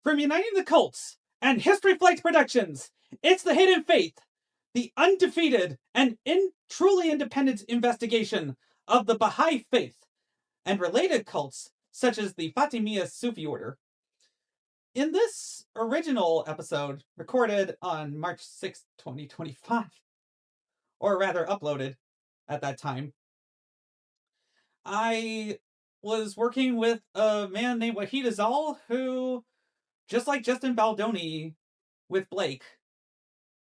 From Uniting the Cults and History Flight Productions, it's The Hidden Faith, the undefeated and truly independent investigation of the Baha'i Faith and related cults such as the Fatimiyya Sufi order. In this original episode, recorded on March 6, 2025, or rather uploaded at that time, I was working with a man named Wahid Azal who, just like Justin Baldoni with Blake,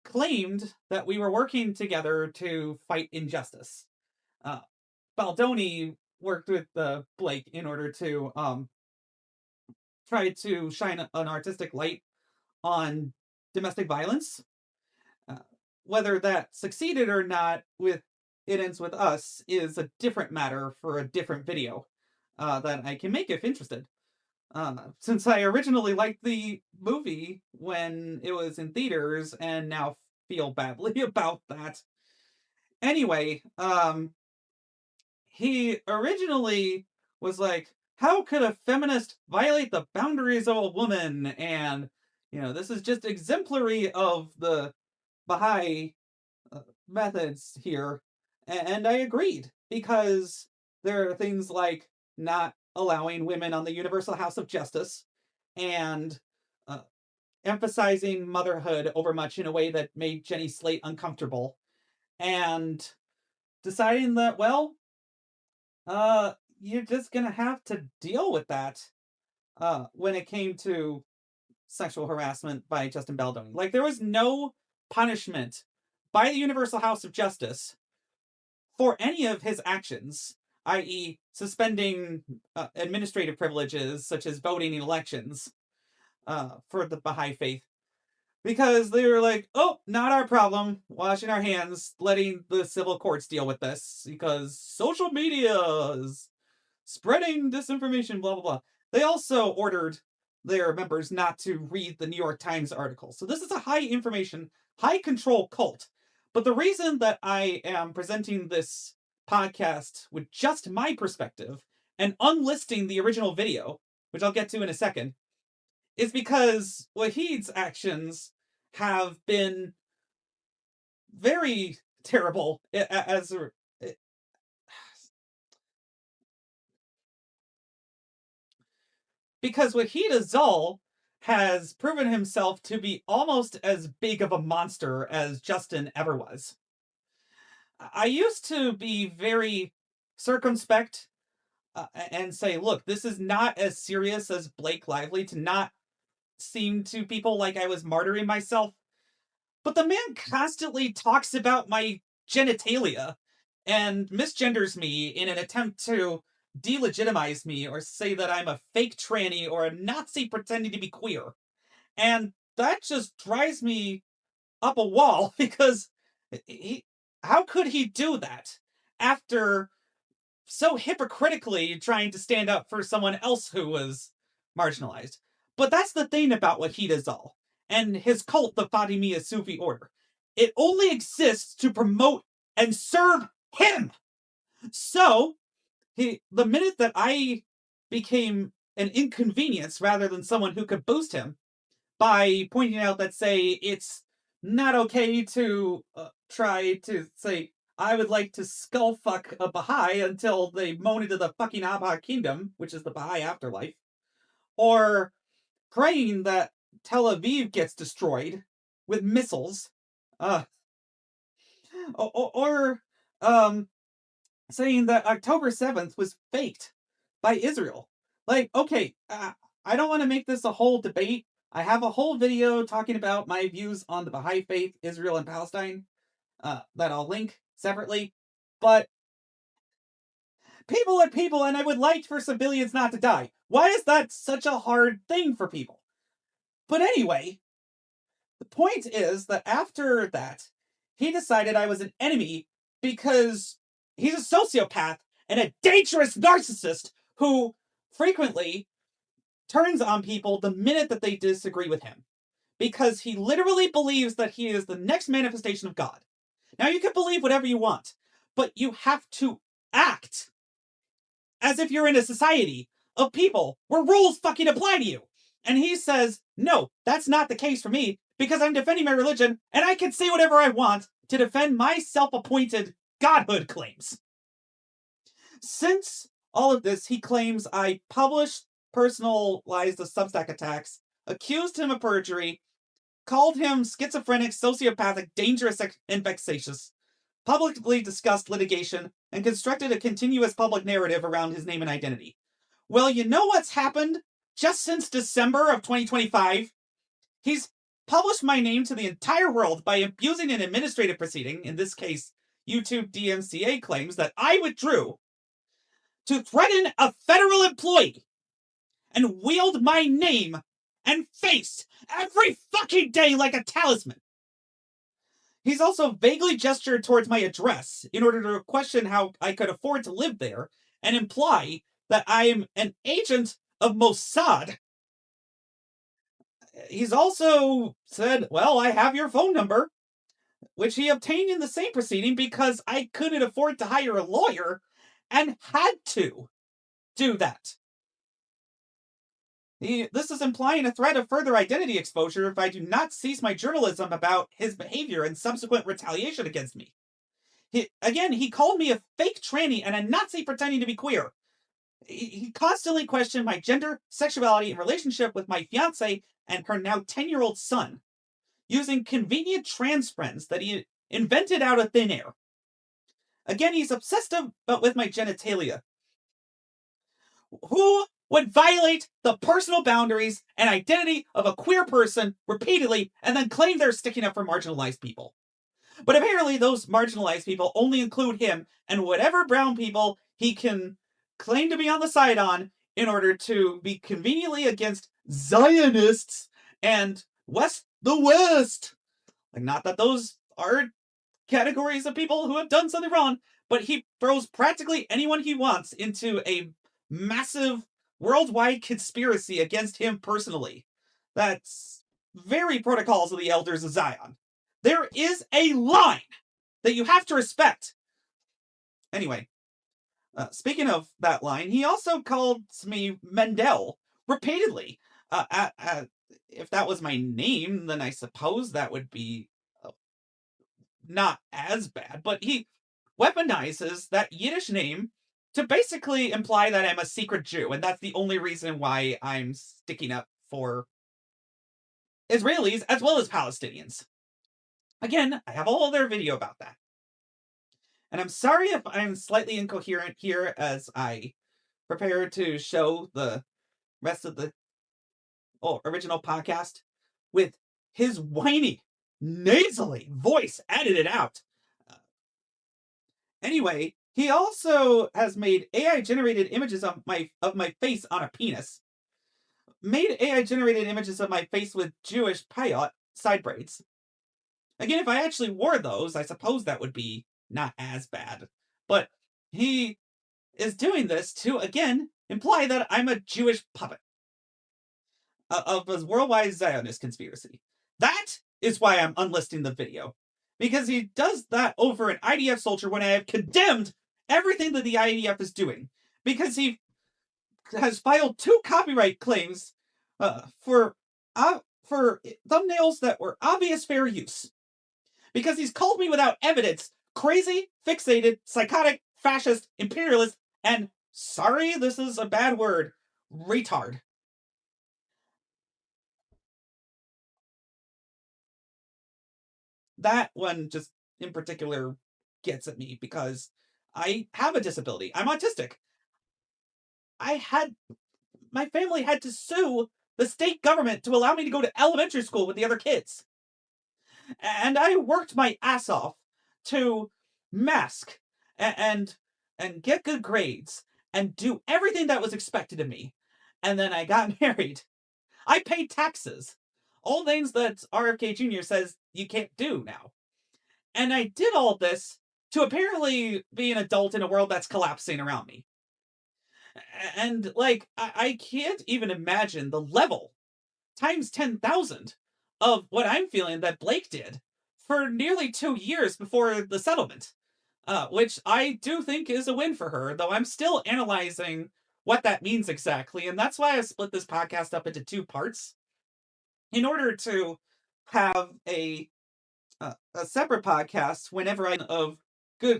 claimed that we were working together to fight injustice. Baldoni worked with Blake in order to try to shine an artistic light on domestic violence. Whether that succeeded or not with It Ends With Us is a different matter for a different video that I can make if interested. Since I originally liked the movie when it was in theaters and now feel badly about that. Anyway, he originally was like, how could a feminist violate the boundaries of a woman? And, this is just exemplary of the Baha'i methods here. And I agreed, because there are things like not allowing women on the Universal House of Justice and emphasizing motherhood over much in a way that made Jenny Slate uncomfortable, and deciding that, well, you're just gonna have to deal with that when it came to sexual harassment by Justin Baldoni. Like, there was no punishment by the Universal House of Justice for any of his actions, i.e. suspending administrative privileges such as voting in elections for the Baha'i Faith. Because they were like, oh, not our problem, washing our hands, letting the civil courts deal with this, because social media is spreading disinformation, blah, blah, blah. They also ordered their members not to read the New York Times article. So this is a high information, high control cult. But the reason that I am presenting this podcast with just my perspective and unlisting the original video, which I'll get to in a second, is because Wahid's actions have been very terrible because Wahid Azal has proven himself to be almost as big of a monster as Justin ever was. I used to be very circumspect and say, look, this is not as serious as Blake Lively, to not seem to people like I was martyring myself. But the man constantly talks about my genitalia and misgenders me in an attempt to delegitimize me or say that I'm a fake tranny or a Nazi pretending to be queer. And that just drives me up a wall, because how could he do that after so hypocritically trying to stand up for someone else who was marginalized? But that's the thing about Wahid Azal and his cult, the Fatimiyya Sufi order. It only exists to promote and serve him. So, the minute that I became an inconvenience rather than someone who could boost him by pointing out that, say, it's not okay to try to say, I would like to skull fuck a Baha'i until they moan into the fucking Abha kingdom, which is the Baha'i afterlife, or praying that Tel Aviv gets destroyed with missiles, or saying that October 7th was faked by Israel. Like, okay, I don't want to make this a whole debate. I have a whole video talking about my views on the Baha'i Faith, Israel, and Palestine that I'll link separately. But people are people, and I would like for civilians not to die. Why is that such a hard thing for people? But anyway, the point is that after that, he decided I was an enemy because he's a sociopath and a dangerous narcissist who frequently turns on people the minute that they disagree with him, because he literally believes that he is the next manifestation of God. Now, you can believe whatever you want, but you have to act as if you're in a society of people where rules fucking apply to you. And he says, no, that's not the case for me, because I'm defending my religion, and I can say whatever I want to defend my self-appointed godhood claims. Since all of this, he claims I published personalized the Substack attacks, accused him of perjury, called him schizophrenic, sociopathic, dangerous, and vexatious, publicly discussed litigation, and constructed a continuous public narrative around his name and identity. Well, you know what's happened just since December of 2025? He's published my name to the entire world by abusing an administrative proceeding, in this case, YouTube DMCA claims that I withdrew, to threaten a federal employee and wield my name and face every fucking day like a talisman. He's also vaguely gestured towards my address in order to question how I could afford to live there and imply that I am an agent of Mossad. He's also said, well, I have your phone number, which he obtained in the same proceeding because I couldn't afford to hire a lawyer and had to do that. This is implying a threat of further identity exposure if I do not cease my journalism about his behavior and subsequent retaliation against me. He called me a fake tranny and a Nazi pretending to be queer. He constantly questioned my gender, sexuality, and relationship with my fiancée and her now 10-year-old son, using convenient trans friends that he invented out of thin air. Again, he's obsessed with my genitalia. Who would violate the personal boundaries and identity of a queer person repeatedly and then claim they're sticking up for marginalized people? But apparently those marginalized people only include him and whatever brown people he can claim to be on the side on in order to be conveniently against Zionists and the West. Like, not that those are categories of people who have done something wrong, but he throws practically anyone he wants into a massive worldwide conspiracy against him personally. That's very protocols of the elders of Zion. There is a line that you have to respect. Anyway, speaking of that line, he also calls me Mendel repeatedly. If that was my name, then I suppose that would be not as bad. But he weaponizes that Yiddish name to basically imply that I'm a secret Jew, and that's the only reason why I'm sticking up for Israelis as well as Palestinians. Again, I have a whole other video about that. And I'm sorry if I'm slightly incoherent here as I prepare to show the rest of the original podcast with his whiny, nasally voice edited out. Anyway, he also has made AI-generated images of my face on a penis. Made AI-generated images of my face with Jewish payot side braids. Again, if I actually wore those, I suppose that would be not as bad. But he is doing this to, again, imply that I'm a Jewish puppet of his worldwide Zionist conspiracy. That is why I'm unlisting the video. Because he does that over an IDF soldier when I have condemned everything that the IDF is doing. Because he has filed 2 copyright claims for thumbnails that were obvious fair use. Because he's called me without evidence crazy, fixated, psychotic, fascist, imperialist, and, sorry, this is a bad word, retard. That one just in particular gets at me because I have a disability. I'm autistic. My family had to sue the state government to allow me to go to elementary school with the other kids. And I worked my ass off to mask and get good grades and do everything that was expected of me. And then I got married. I paid taxes. All things that RFK Jr. says you can't do now. And I did all this to apparently be an adult in a world that's collapsing around me. And, like, I can't even imagine the level times 10,000 of what I'm feeling that Blake did for nearly 2 years before the settlement. Which I do think is a win for her, though I'm still analyzing what that means exactly, and that's why I split this podcast up into 2 parts in order to have a separate podcast whenever I of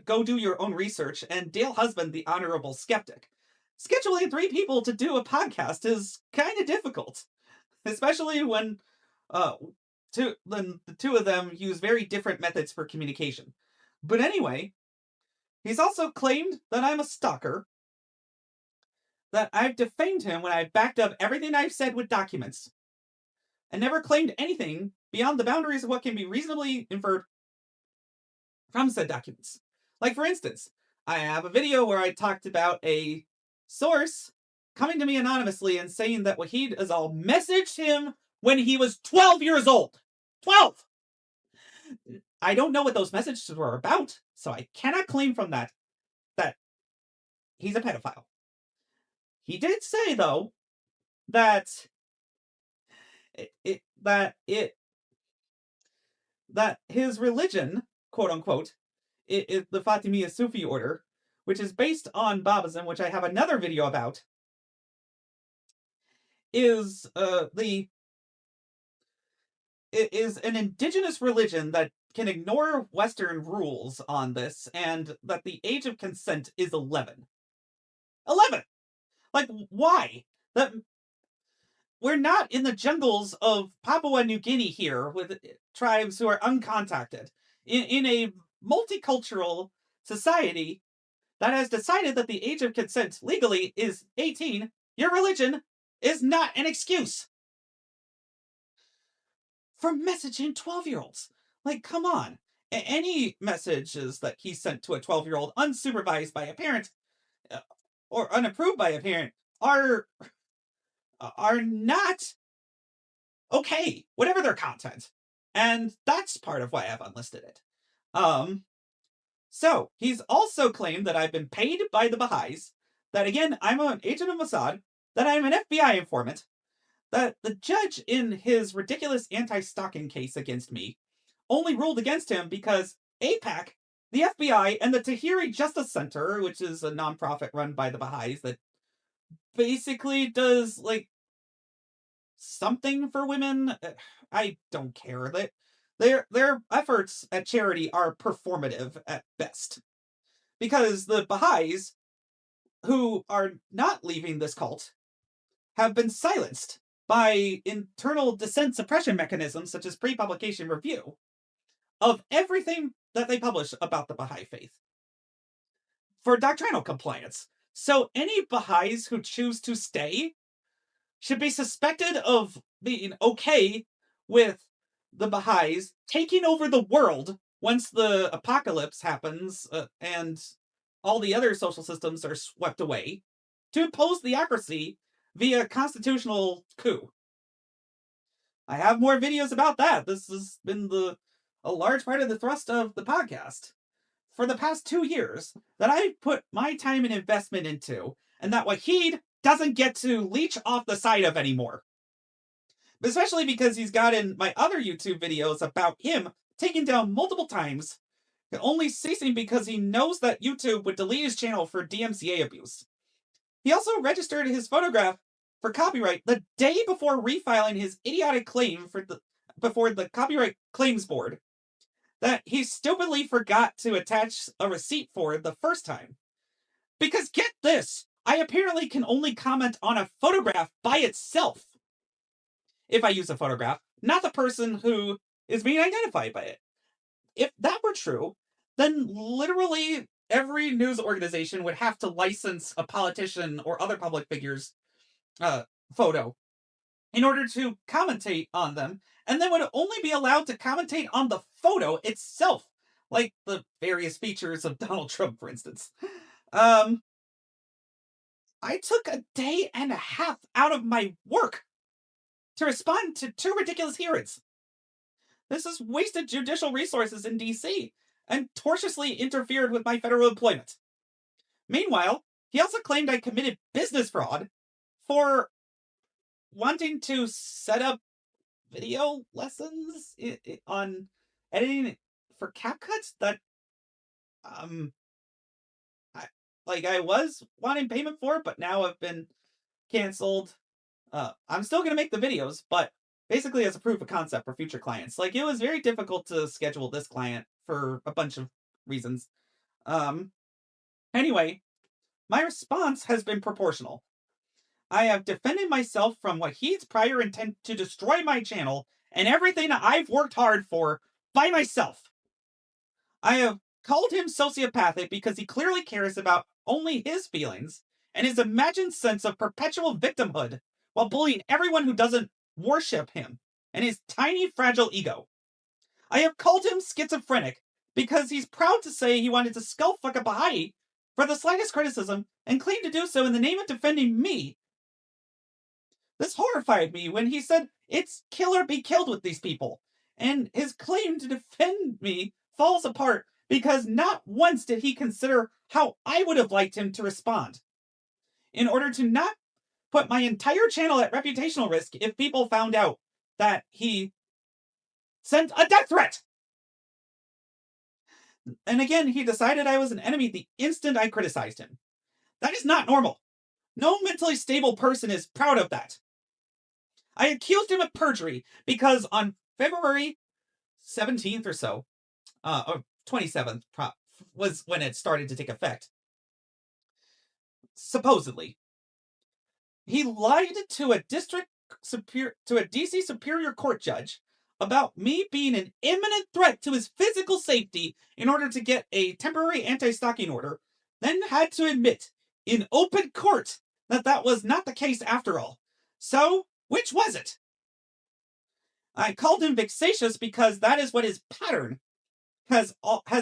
go do your own research. And Dale Husband, the Honorable Skeptic, scheduling 3 people to do a podcast is kind of difficult, especially when the 2 of them use very different methods for communication. But anyway, he's also claimed that I'm a stalker, that I've defamed him when I backed up everything I've said with documents, and never claimed anything beyond the boundaries of what can be reasonably inferred from said documents. Like, for instance, I have a video where I talked about a source coming to me anonymously and saying that Wahid Azal messaged him when he was 12 years old. 12! I don't know what those messages were about, so I cannot claim from that he's a pedophile. He did say, though, that that his religion, quote unquote, is the Fatimiyya Sufi order, which is based on Babism, which I have another video about, is an indigenous religion that can ignore Western rules on this, and that the age of consent is 11. 11! Like, why? That we're not in the jungles of Papua New Guinea here with tribes who are uncontacted. In a multicultural society that has decided that the age of consent legally is 18, your religion is not an excuse for messaging 12-year-olds. Like, come on. Any messages that he sent to a 12-year-old unsupervised by a parent or unapproved by a parent are not okay, whatever their content. And that's part of why I've unlisted it. So, he's also claimed that I've been paid by the Baha'is, that again, I'm an agent of Mossad, that I'm an FBI informant, that the judge in his ridiculous anti-stalking case against me only ruled against him because AIPAC, the FBI, and the Tahiri Justice Center, which is a nonprofit run by the Baha'is that basically does, like, something for women. I don't care. That their efforts at charity are performative at best. Because the Baha'is, who are not leaving this cult, have been silenced by internal dissent suppression mechanisms such as pre-publication review of everything that they publish about the Baha'i Faith for doctrinal compliance. So any Baha'is who choose to stay should be suspected of being okay with the Baha'is taking over the world once the apocalypse happens and all the other social systems are swept away, to impose theocracy via constitutional coup. I have more videos about that. This has been a large part of the thrust of the podcast for the past 2 years that I put my time and investment into, and that Wahid doesn't get to leech off the side of anymore. Especially because he's gotten my other YouTube videos about him taken down multiple times, only ceasing because he knows that YouTube would delete his channel for DMCA abuse. He also registered his photograph for copyright the day before refiling his idiotic claim before the Copyright Claims Board that he stupidly forgot to attach a receipt for the first time. Because get this, I apparently can only comment on a photograph by itself if I use a photograph, not the person who is being identified by it. If that were true, then literally every news organization would have to license a politician or other public figure's photo in order to commentate on them, and then would only be allowed to commentate on the photo itself, like the various features of Donald Trump, for instance. I took a day and a half out of my work to respond to 2 ridiculous hearings. This has wasted judicial resources in DC and tortiously interfered with my federal employment. Meanwhile, he also claimed I committed business fraud for wanting to set up video lessons on editing for CapCut that I was wanting payment for, but now have been canceled. I'm still gonna make the videos, but basically as a proof of concept for future clients. It was very difficult to schedule this client for a bunch of reasons. Um, anyway, my response has been proportional. I have defended myself from Wahid's prior intent to destroy my channel and everything I've worked hard for by myself. I have called him sociopathic because he clearly cares about only his feelings and his imagined sense of perpetual victimhood while bullying everyone who doesn't worship him and his tiny, fragile ego. I have called him schizophrenic because he's proud to say he wanted to skullfuck a Baha'i for the slightest criticism and claimed to do so in the name of defending me. This horrified me when he said it's kill or be killed with these people, and his claim to defend me falls apart because not once did he consider how I would have liked him to respond. In order to not put my entire channel at reputational risk if people found out that he sent a death threat. And again, he decided I was an enemy the instant I criticized him. That is not normal. No mentally stable person is proud of that. I accused him of perjury because on February 17th or so, or 27th was when it started to take effect. Supposedly, he lied to a DC Superior Court judge about me being an imminent threat to his physical safety in order to get a temporary anti-stalking order, then had to admit in open court that that was not the case after all. So, which was it? I called him vexatious because that is what his pattern has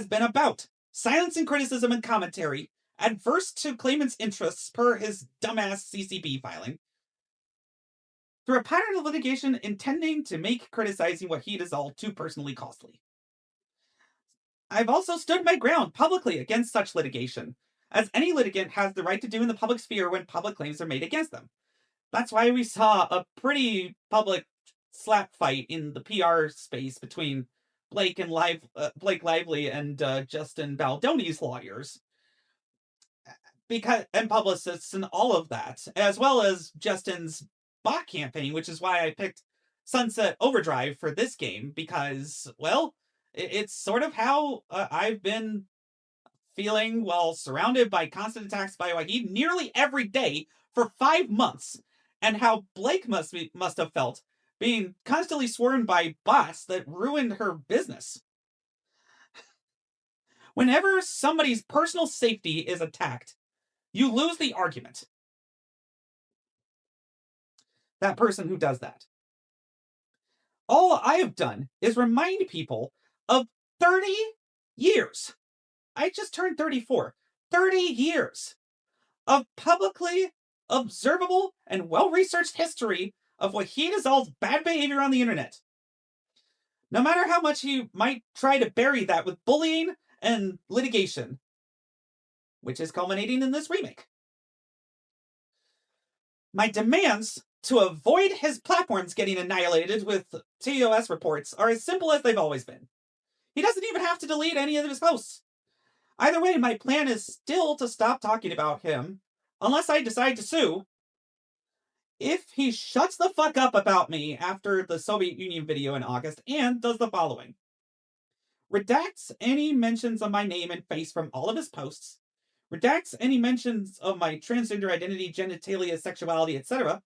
been about. Silencing criticism and commentary, adverse to claimant's interests per his dumbass CCB filing, through a pattern of litigation intending to make criticizing Wahid is all too personally costly. I've also stood my ground publicly against such litigation, as any litigant has the right to do in the public sphere when public claims are made against them. That's why we saw a pretty public slap fight in the PR space between Blake Lively and Justin Baldoni's lawyers, and publicists and all of that, as well as Justin's bot campaign, which is why I picked Sunset Overdrive for this game because, well, it's sort of how I've been feeling while surrounded by constant attacks by Wahid nearly every day for 5 months, and how Blake must have felt being constantly swarmed by bots that ruined her business. Whenever somebody's personal safety is attacked, you lose the argument. That person who does that. All I have done is remind people of 30 years. I just turned 34. 30 years of publicly observable and well-researched history of Wahid Azal's bad behavior on the internet. No matter how much you might try to bury that with bullying and litigation, which is culminating in this remake. My demands to avoid his platforms getting annihilated with TOS reports are as simple as they've always been. He doesn't even have to delete any of his posts. Either way, my plan is still to stop talking about him, unless I decide to sue. If he shuts the fuck up about me after the Soviet Union video in August and does the following: redacts any mentions of my name and face from all of his posts, redacts any mentions of my transgender identity, genitalia, sexuality, etc.,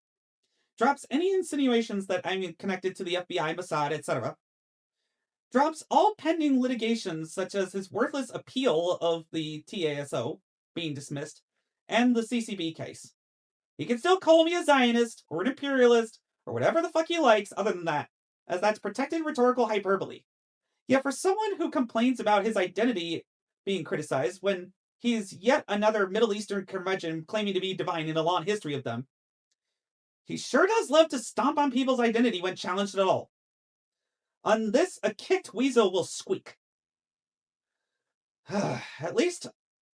drops any insinuations that I'm connected to the FBI, Mossad, etc., drops all pending litigations such as his worthless appeal of the TASO being dismissed and the CCB case. He can still call me a Zionist or an imperialist or whatever the fuck he likes other than that, as that's protected rhetorical hyperbole. Yet for someone who complains about his identity being criticized when he's yet another Middle Eastern curmudgeon claiming to be divine in a long history of them, he sure does love to stomp on people's identity when challenged at all. On this, a kicked weasel will squeak. At least,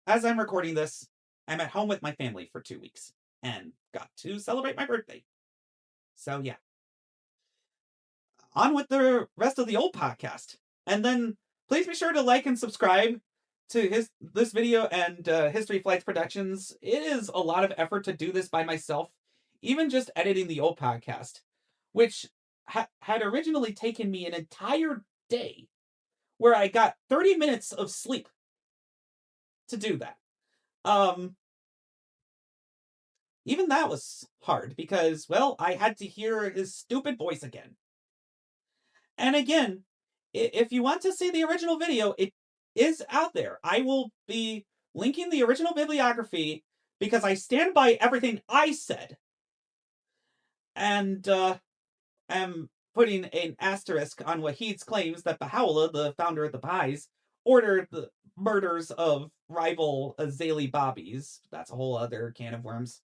as I'm recording this, I'm at home with my family for 2 weeks and got to celebrate my birthday. So yeah. On with the rest of the old podcast. And then please be sure to like and subscribe to this video and History Flights Productions, it is a lot of effort to do this by myself, even just editing the old podcast, which had originally taken me an entire day, where I got 30 minutes of sleep to do that. Even that was hard because, well, I had to hear his stupid voice again. And again, if you want to see the original video, it is out there. I will be linking the original bibliography because I stand by everything I said. And am putting an asterisk on Wahid's claims that Baha'u'llah, the founder of the Baha'is, ordered the murders of rival Azali Babis. That's a whole other can of worms.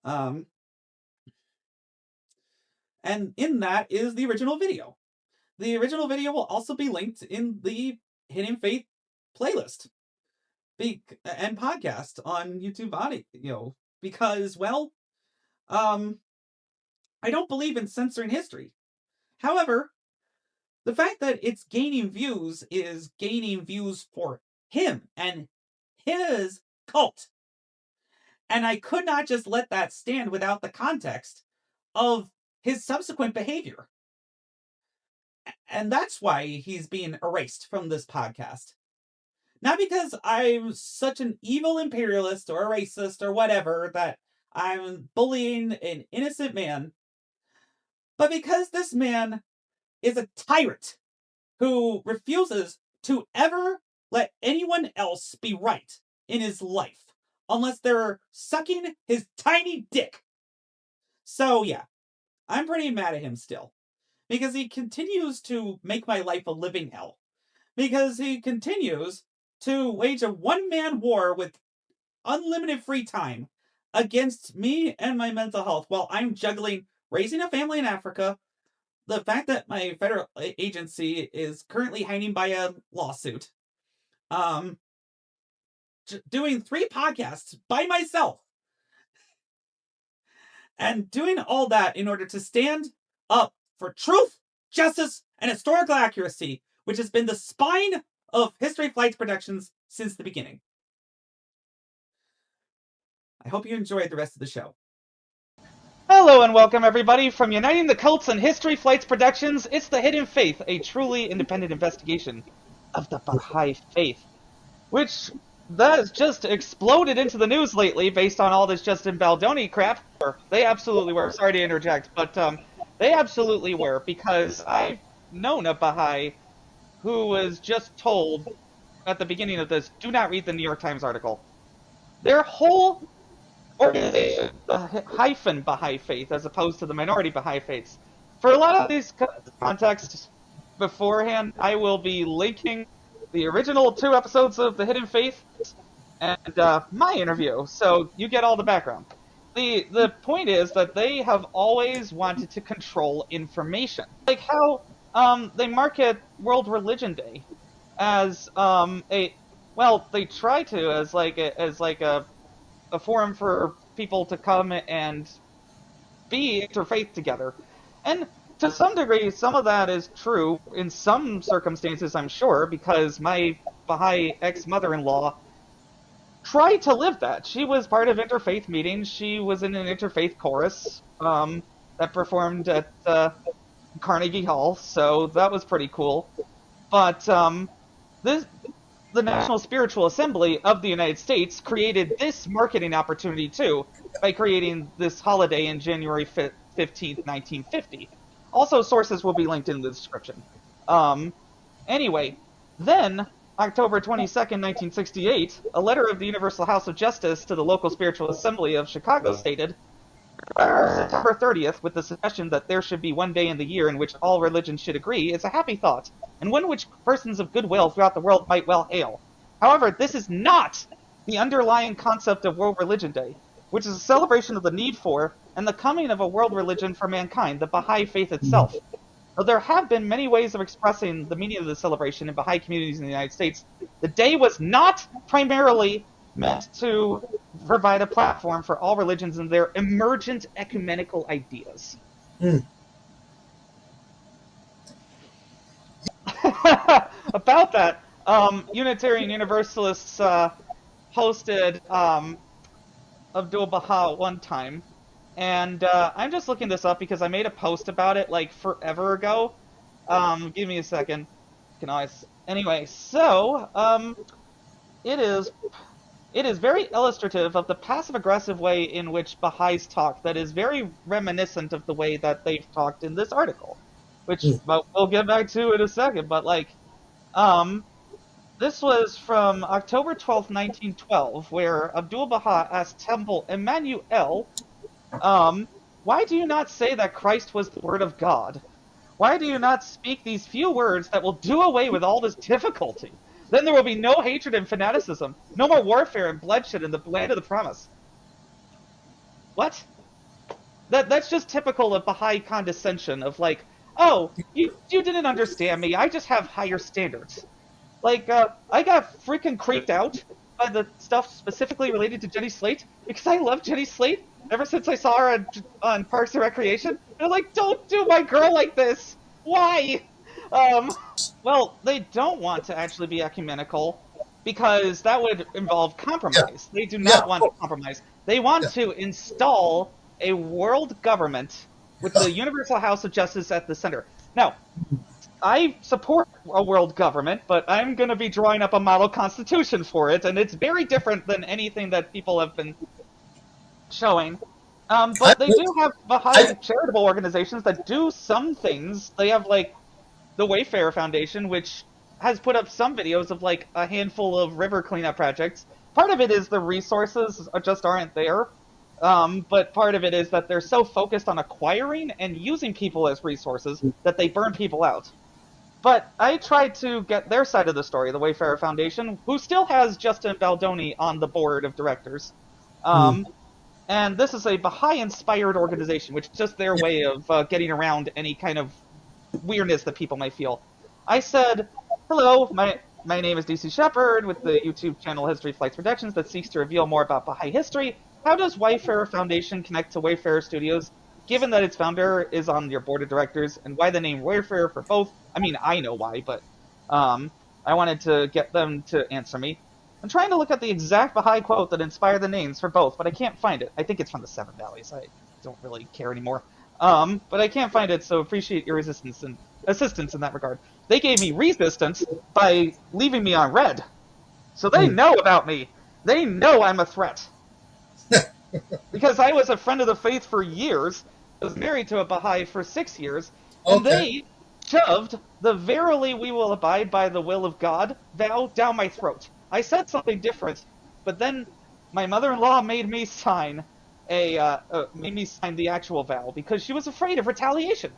And in that is the original video. The original video will also be linked in the Hidden Faith playlist and podcast on YouTube audio, because, well, I don't believe in censoring history. However, the fact that it's gaining views is gaining views for him and his cult. And I could not just let that stand without the context of his subsequent behavior. And that's why he's being erased from this podcast. Not because I'm such an evil imperialist or a racist or whatever that I'm bullying an innocent man, but because this man is a tyrant who refuses to ever let anyone else be right in his life unless they're sucking his tiny dick. So yeah, I'm pretty mad at him still, because he continues to make my life a living hell, because he continues to wage a one-man war with unlimited free time against me and my mental health while I'm juggling raising a family in Africa, the fact that my federal agency is currently hanging by a lawsuit, doing 3 podcasts by myself, and doing all that in order to stand up for truth, justice, and historical accuracy, which has been the spine of History Flights Productions since the beginning. I hope you enjoyed the rest of the show. Hello and welcome everybody from Uniting the Cults and History Flights Productions. It's the Hidden Faith, a truly independent investigation of the Baha'i Faith, which that has just exploded into the news lately based on all this Justin Baldoni crap. They absolutely were. Sorry to interject, but they absolutely were, because I've known a Baha'i who was just told at the beginning of this, do not read the New York Times article. Their whole organization, hyphen Baha'i Faith, as opposed to the minority Baha'i Faiths. For a lot of these contexts beforehand, I will be linking the original 2 episodes of The Hidden Faith and my interview, so you get all the background. The point is that they have always wanted to control information. Like how they market World Religion Day as they try to as a forum for people to come and be interfaith together. And to some degree, some of that is true in some circumstances, I'm sure, because my Baha'i ex-mother-in-law tried to live that. She was part of interfaith meetings. She was in an interfaith chorus that performed at Carnegie Hall, so that was pretty cool. But the National Spiritual Assembly of the United States created this marketing opportunity too by creating this holiday in January 15th, 1950. Also, sources will be linked in the description. Anyway, then, October 22nd, 1968, a letter of the Universal House of Justice to the local Spiritual Assembly of Chicago stated, September 30th, with the suggestion that there should be one day in the year in which all religions should agree, is a happy thought, and one which persons of goodwill throughout the world might well hail. However, this is not the underlying concept of World Religion Day, which is a celebration of the need for and the coming of a world religion for mankind, the Baha'i Faith itself. Though there have been many ways of expressing the meaning of the celebration in Baha'i communities in the United States, the day was not primarily meant to provide a platform for all religions and their emergent ecumenical ideas. About that, Unitarian Universalists hosted Abdul Baha one time, and I'm just looking this up because I made a post about it like forever ago. Give me a second. Can I? Anyway, so it is very illustrative of the passive-aggressive way in which Baha'is talk that is very reminiscent of the way that they've talked in this article, which we'll get back to in a second. But like, this was from October 12th, 1912, where Abdul Baha asked Temple Emmanuel, why do you not say that Christ was the Word of God? Why do you not speak these few words that will do away with all this difficulty? Then there will be no hatred and fanaticism, no more warfare and bloodshed in the land of the promise. What? That's just typical of Baha'i condescension, of like, oh, you didn't understand me, I just have higher standards. Like, I got freaking creeped out by the stuff specifically related to Jenny Slate, because I love Jenny Slate ever since I saw her on Parks and Recreation. And I'm like, don't do my girl like this! Why? Well, they don't want to actually be ecumenical, because that would involve compromise. They do not want to compromise. They want to install a world government with the Universal House of Justice at the center. Now, I support a world government, but I'm going to be drawing up a model constitution for it, and it's very different than anything that people have been showing. But they do have Baha'i charitable organizations that do some things. They have, like, the Wayfarer Foundation, which has put up some videos of, like, a handful of river cleanup projects. Part of it is the resources just aren't there. But part of it is that they're so focused on acquiring and using people as resources that they burn people out. But I tried to get their side of the story, the Wayfarer Foundation, who still has Justin Baldoni on the board of directors. And this is a Baha'i-inspired organization, which is just their way of getting around any kind of weirdness that people might feel. I said, hello, my name is DC Shepard with the YouTube channel History Flights Productions that seeks to reveal more about Baha'i history. How does Wayfarer Foundation connect to Wayfarer Studios, given that its founder is on your board of directors, and why the name Wayfarer for both? I mean, I know why, but I wanted to get them to answer me. I'm trying to look at the exact Baha'i quote that inspired the names for both, but I can't find it. I think it's from the Seven Valleys. I don't really care anymore. But I can't find it, so appreciate your assistance in that regard. They gave me resistance by leaving me on red. So they know about me. They know I'm a threat. Because I was a friend of the faith for years, was married to a Baha'i for 6 years, and they shoved the "verily we will abide by the will of God" vow down my throat. I said something different, but then my mother-in-law made me sign the actual vow because she was afraid of retaliation.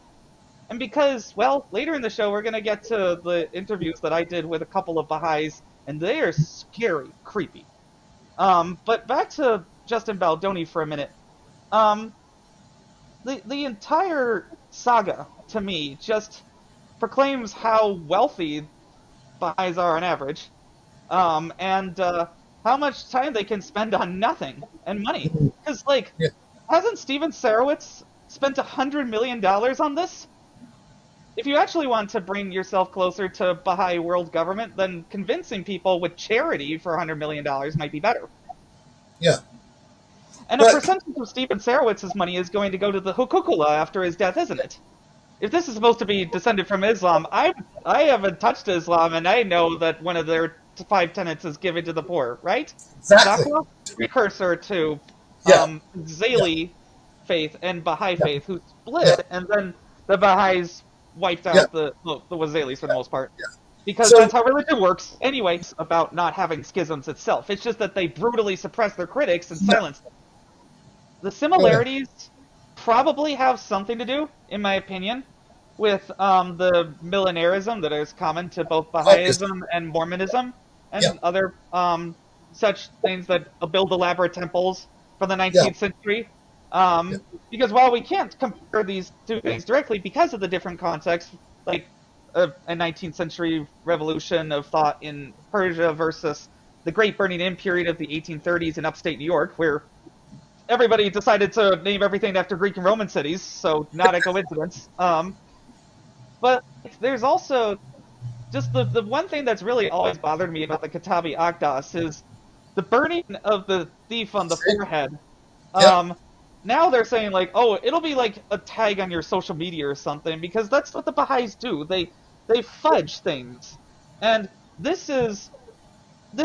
And because, well, later in the show we're going to get to the interviews that I did with a couple of Baha'is, and they are scary, creepy. But back to Justin Baldoni for a minute. The entire saga, to me, just proclaims how wealthy Baha'is are on average, and how much time they can spend on nothing and money. Because, like, hasn't Steven Sarowitz spent $100 million on this? If you actually want to bring yourself closer to Baha'i world government, then convincing people with charity for $100 million might be better. Yeah. And a percentage of Steven Sarowitz's money is going to go to the Hukukula after his death, isn't it? If this is supposed to be descended from Islam, I haven't touched Islam, and I know that one of their 5 tenets is given to the poor, right? Exactly. Precursor to Zali faith and Baha'i faith, who split, and then the Baha'is wiped out the Wazalis for the most part. Because that's how religion works. Anyway, it's about not having schisms itself. It's just that they brutally suppress their critics and silence them. The similarities probably have something to do, in my opinion, with the millenarism that is common to both Baha'ism and Mormonism and other such things that build elaborate temples from the 19th century. Because while we can't compare these two things directly because of the different contexts, like a 19th century revolution of thought in Persia versus the Great Burning In period of the 1830s in upstate New York, where everybody decided to name everything after Greek and Roman cities, so not a coincidence. But there's also just the one thing that's really always bothered me about the Katabi Akdas is the burning of the thief on the forehead. Yep. Now they're saying like, oh, it'll be like a tag on your social media or something, because that's what the Baha'is do. They fudge things, and this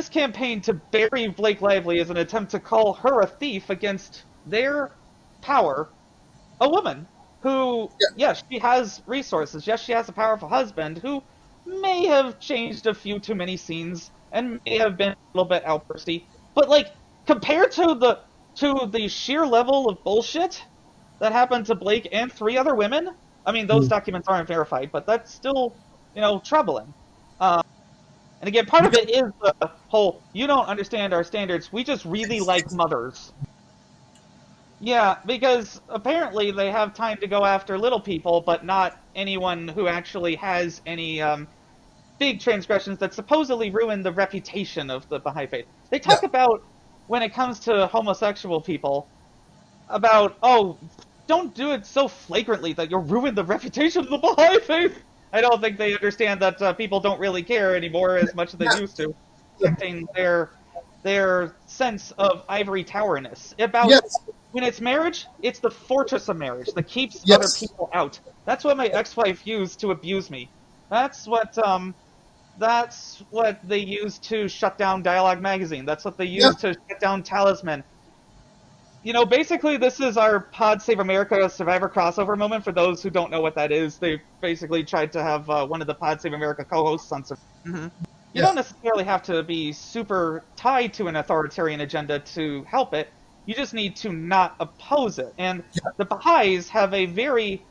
campaign to bury Blake Lively is an attempt to call her a thief against their power, a woman who, yes, she has resources. Yes, she has a powerful husband who may have changed a few too many scenes and may have been a little bit outbursty. But like, compared to the sheer level of bullshit that happened to Blake and 3 other women, I mean, those documents aren't verified, but that's still, troubling. And again, part of it is the whole, you don't understand our standards, we just really like mothers. Yeah, because apparently they have time to go after little people, but not anyone who actually has any big transgressions that supposedly ruin the reputation of the Baha'i Faith. They talk about, when it comes to homosexual people, about, oh, don't do it so flagrantly that you'll ruin the reputation of the Baha'i Faith. I don't think they understand that people don't really care anymore as much as they used to, protecting their sense of ivory towerness. About when it's marriage, it's the fortress of marriage that keeps other people out. That's what my ex-wife used to abuse me. That's what they used to shut down Dialogue Magazine. That's what they used to shut down Talisman. Basically, this is our Pod Save America Survivor crossover moment. For those who don't know what that is, they basically tried to have one of the Pod Save America co-hosts on Survivor. Mm-hmm. You don't necessarily have to be super tied to an authoritarian agenda to help it. You just need to not oppose it. And the Baha'is have a very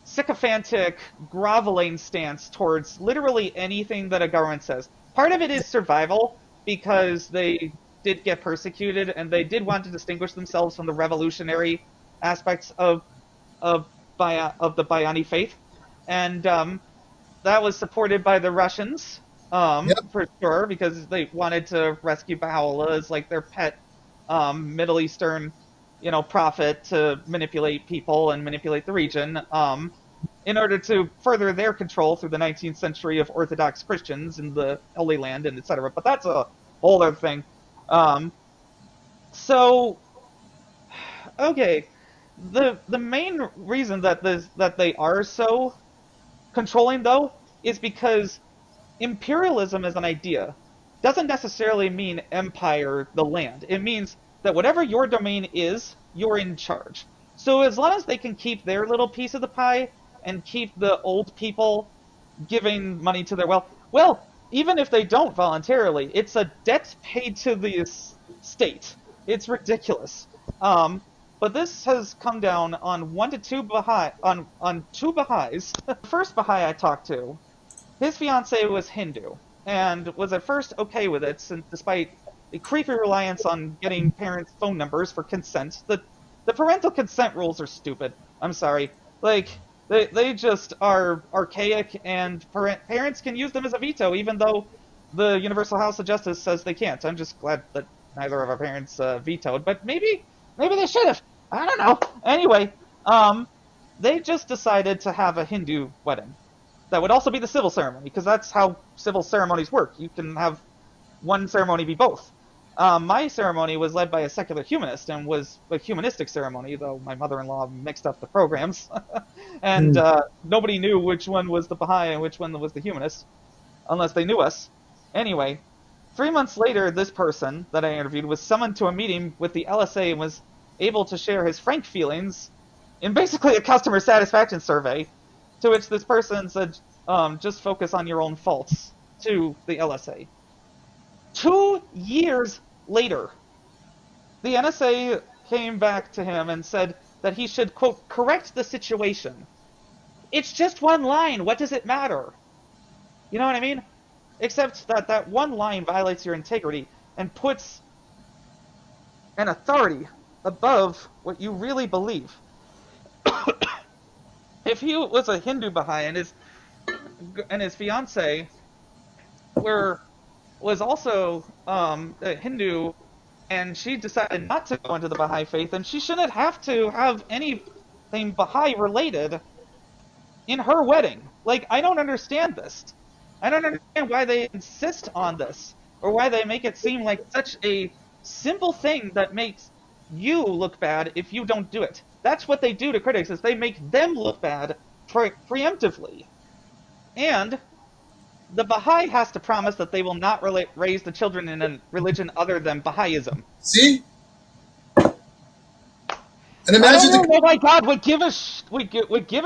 sycophantic, groveling stance towards literally anything that a government says. Part of it is survival, because they did get persecuted, and they did want to distinguish themselves from the revolutionary aspects of the Baha'i Faith. And that was supported by the Russians, for sure, because they wanted to rescue Baha'u'llah as like their pet Middle Eastern, prophet to manipulate people and manipulate the region, in order to further their control through the 19th century of Orthodox Christians in the Holy Land and etc. But that's a whole other thing. Okay, the main reason that they are so controlling, though, is because imperialism as an idea doesn't necessarily mean empire, the land. It means that whatever your domain is, you're in charge. So as long as they can keep their little piece of the pie and keep the old people giving money to their well, even if they don't voluntarily, it's a debt paid to the state. It's ridiculous. But this has come down on 1 to 2 Baha'i, on 2 Baha'is. The first Baha'i I talked to, his fiancée was Hindu, and was at first okay with it, since despite the creepy reliance on getting parents' phone numbers for consent. The parental consent rules are stupid. I'm sorry. Like, they just are archaic, and parents can use them as a veto, even though the Universal House of Justice says they can't. I'm just glad that neither of our parents vetoed, but maybe they should have. I don't know. Anyway, they just decided to have a Hindu wedding. That would also be the civil ceremony, because that's how civil ceremonies work. You can have one ceremony be both. My ceremony was led by a secular humanist and was a humanistic ceremony, though my mother-in-law mixed up the programs. And nobody knew which one was the Baha'i and which one was the humanist, unless they knew us. Anyway, 3 months later, this person that I interviewed was summoned to a meeting with the LSA and was able to share his frank feelings in basically a customer satisfaction survey, to which this person said, just focus on your own faults, to the LSA. 2 years later, the NSA came back to him and said that he should, quote, correct the situation. It's just one line. What does it matter? You know what I mean? Except that one line violates your integrity and puts an authority above what you really believe. If he was a Hindu Baha'i and his fiancée was also a Hindu, and she decided not to go into the Baha'i Faith, and she shouldn't have to have anything Baha'i related in her wedding. Like, I don't understand this. I don't understand why they insist on this, or why they make it seem like such a simple thing that makes you look bad if you don't do it. That's what they do to critics, is they make them look bad preemptively. And the Baha'i has to promise that they will not raise the children in a religion other than Baha'ism. See? And I imagine don't know why God would give a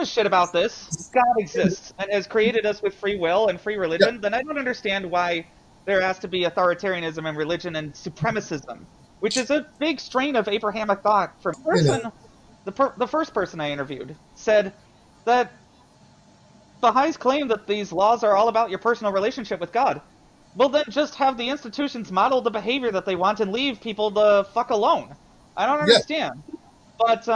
shit about this. If God exists and has created us with free will and free religion, then I don't understand why there has to be authoritarianism in religion and supremacism, which is a big strain of Abrahamic thought. For the first person I interviewed said that Baha'is claim that these laws are all about your personal relationship with God. Well, then just have the institutions model the behavior that they want and leave people the fuck alone. I don't understand. But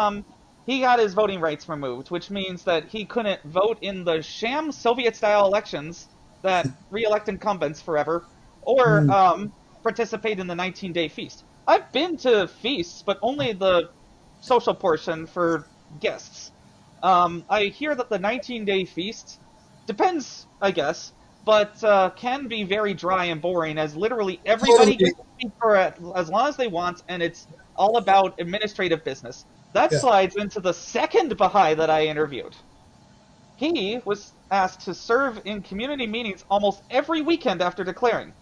he got his voting rights removed, which means that he couldn't vote in the sham Soviet-style elections that re-elect incumbents forever, or participate in the 19-day feast. I've been to feasts, but only the social portion for guests. I hear that the 19-day feast depends, I guess, but can be very dry and boring, as literally everybody gets to speak for as long as they want, and it's all about administrative business. That slides into the second Baha'i that I interviewed. He was asked to serve in community meetings almost every weekend after declaring,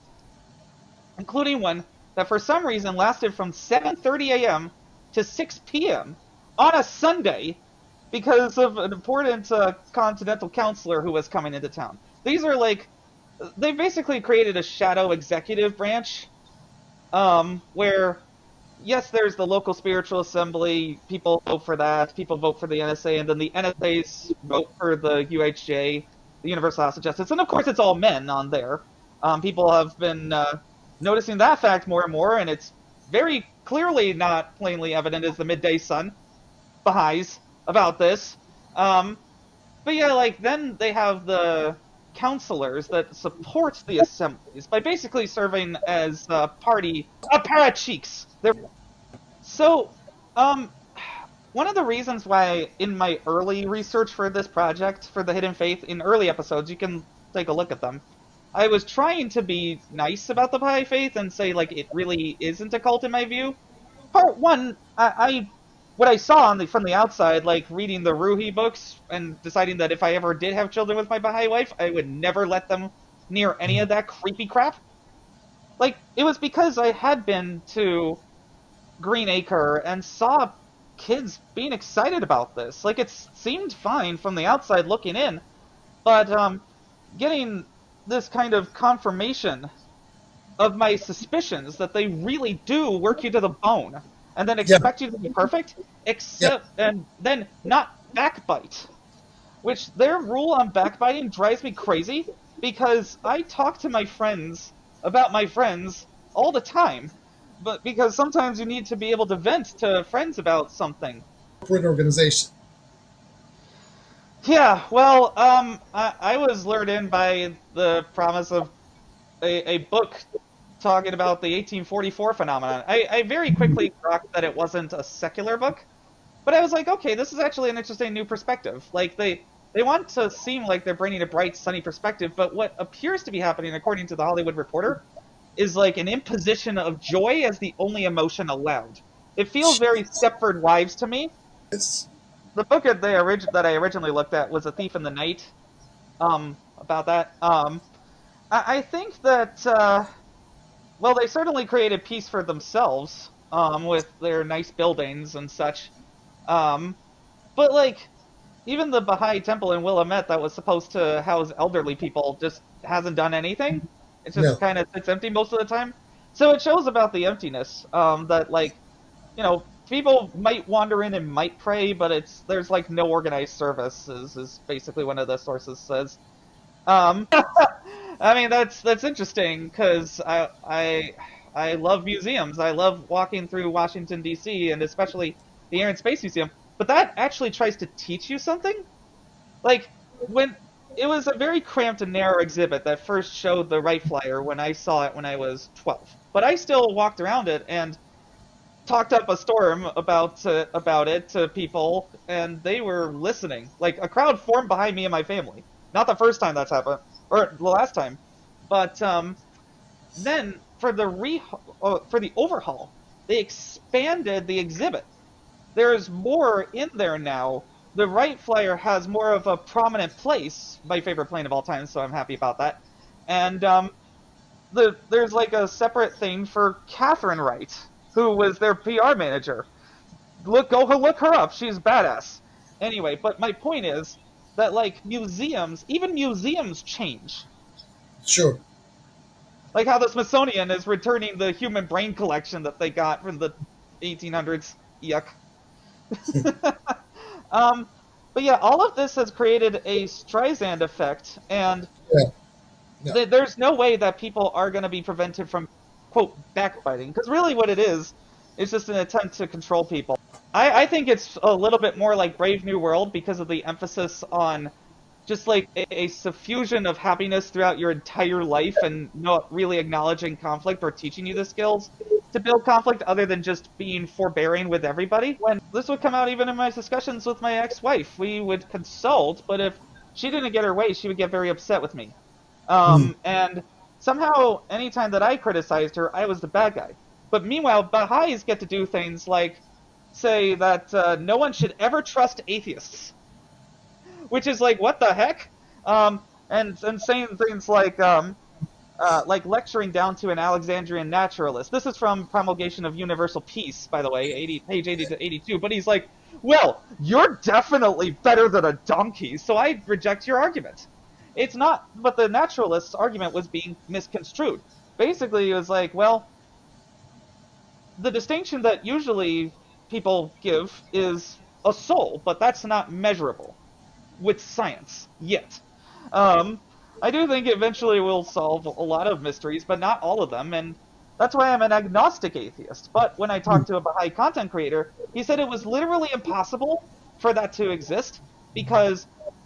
including one that for some reason lasted from 7:30 a.m. to 6 p.m. on a Sunday because of an important continental counselor who was coming into town. These are like, they basically created a shadow executive branch where, yes, there's the local spiritual assembly, people vote for that, people vote for the NSA, and then the NSAs vote for the UHJ, the Universal House of Justice, and of course it's all men on there. People have been noticing that fact more and more, and it's very clearly not plainly evident as the midday sun, Baha'is, about this. But yeah, like, then they have the counselors that support the assemblies by basically serving as party apparatchiks. So, one of the reasons why in my early research for this project, for the Hidden Faith, in early episodes, you can take a look at them, I was trying to be nice about the Baha'i Faith and say, like, it really isn't a cult in my view. Part one, what I saw from the outside, like reading the Ruhi books and deciding that if I ever did have children with my Baha'i wife, I would never let them near any of that creepy crap. Like, it was because I had been to Green Acre and saw kids being excited about this. Like, it seemed fine from the outside looking in, but getting this kind of confirmation of my suspicions that they really do work you to the bone, and then expect you to be perfect, and then not backbite. Which, their rule on backbiting drives me crazy, because I talk to my friends about my friends all the time. But because sometimes you need to be able to vent to friends about something. Corporate organization. Yeah, well, I was lured in by the promise of a book talking about the 1844 phenomenon. I very quickly rocked that it wasn't a secular book, but I was like, okay, this is actually an interesting new perspective. Like, they want to seem like they're bringing a bright, sunny perspective, but what appears to be happening, according to the Hollywood Reporter, is like an imposition of joy as the only emotion allowed. It feels very Stepford Wives to me. The book that I originally looked at was A Thief in the Night. About that. I think that, well, they certainly created peace for themselves, with their nice buildings and such. But, like, even the Baha'i temple in Willamette that was supposed to house elderly people just hasn't done anything. It just kind of sits empty most of the time. So it shows about the emptiness, that, like, you know, people might wander in and might pray, but there's, like, no organized service, is basically one of the sources says. I mean, that's interesting, because I love museums. I love walking through Washington, D.C., and especially the Air and Space Museum. But that actually tries to teach you something. Like, it was a very cramped and narrow exhibit that first showed the Wright Flyer when I saw it when I was 12. But I still walked around it and talked up a storm about it to people, and they were listening. Like, a crowd formed behind me and my family. Not the first time that's happened, or the last time, but then for the overhaul, they expanded the exhibit. There's more in there now. The right flyer has more of a prominent place. My favorite plane of all time, so I'm happy about that. And there's like a separate thing for Catherine Wright, who was their PR manager. Go look her up. She's badass. Anyway, but my point is that like museums, even museums change. Sure. Like how the Smithsonian is returning the human brain collection that they got from the 1800s. Yuck. But yeah, all of this has created a Streisand effect, and Yeah. Yeah. there's no way that people are going to be prevented from, quote, backbiting, because really what it is just an attempt to control people. I think it's a little bit more like Brave New World because of the emphasis on just like a suffusion of happiness throughout your entire life and not really acknowledging conflict or teaching you the skills to build conflict other than just being forbearing with everybody. When this would come out even in my discussions with my ex-wife, we would consult, but if she didn't get her way, she would get very upset with me. And somehow, anytime that I criticized her, I was the bad guy. But meanwhile, Baha'is get to do things like say that no one should ever trust atheists. Which is like, what the heck? And saying things like lecturing down to an Alexandrian naturalist. This is from Promulgation of Universal Peace, by the way, page 80 to 82. But he's like, well, you're definitely better than a donkey, so I reject your argument. It's not, but the naturalist's argument was being misconstrued. Basically, it was like, well, the distinction that usually people give is a soul, but that's not measurable with science yet. I do think eventually we'll solve a lot of mysteries, but not all of them, and that's why I'm an agnostic atheist. But when I talked to a Baha'i content creator, he said it was literally impossible for that to exist because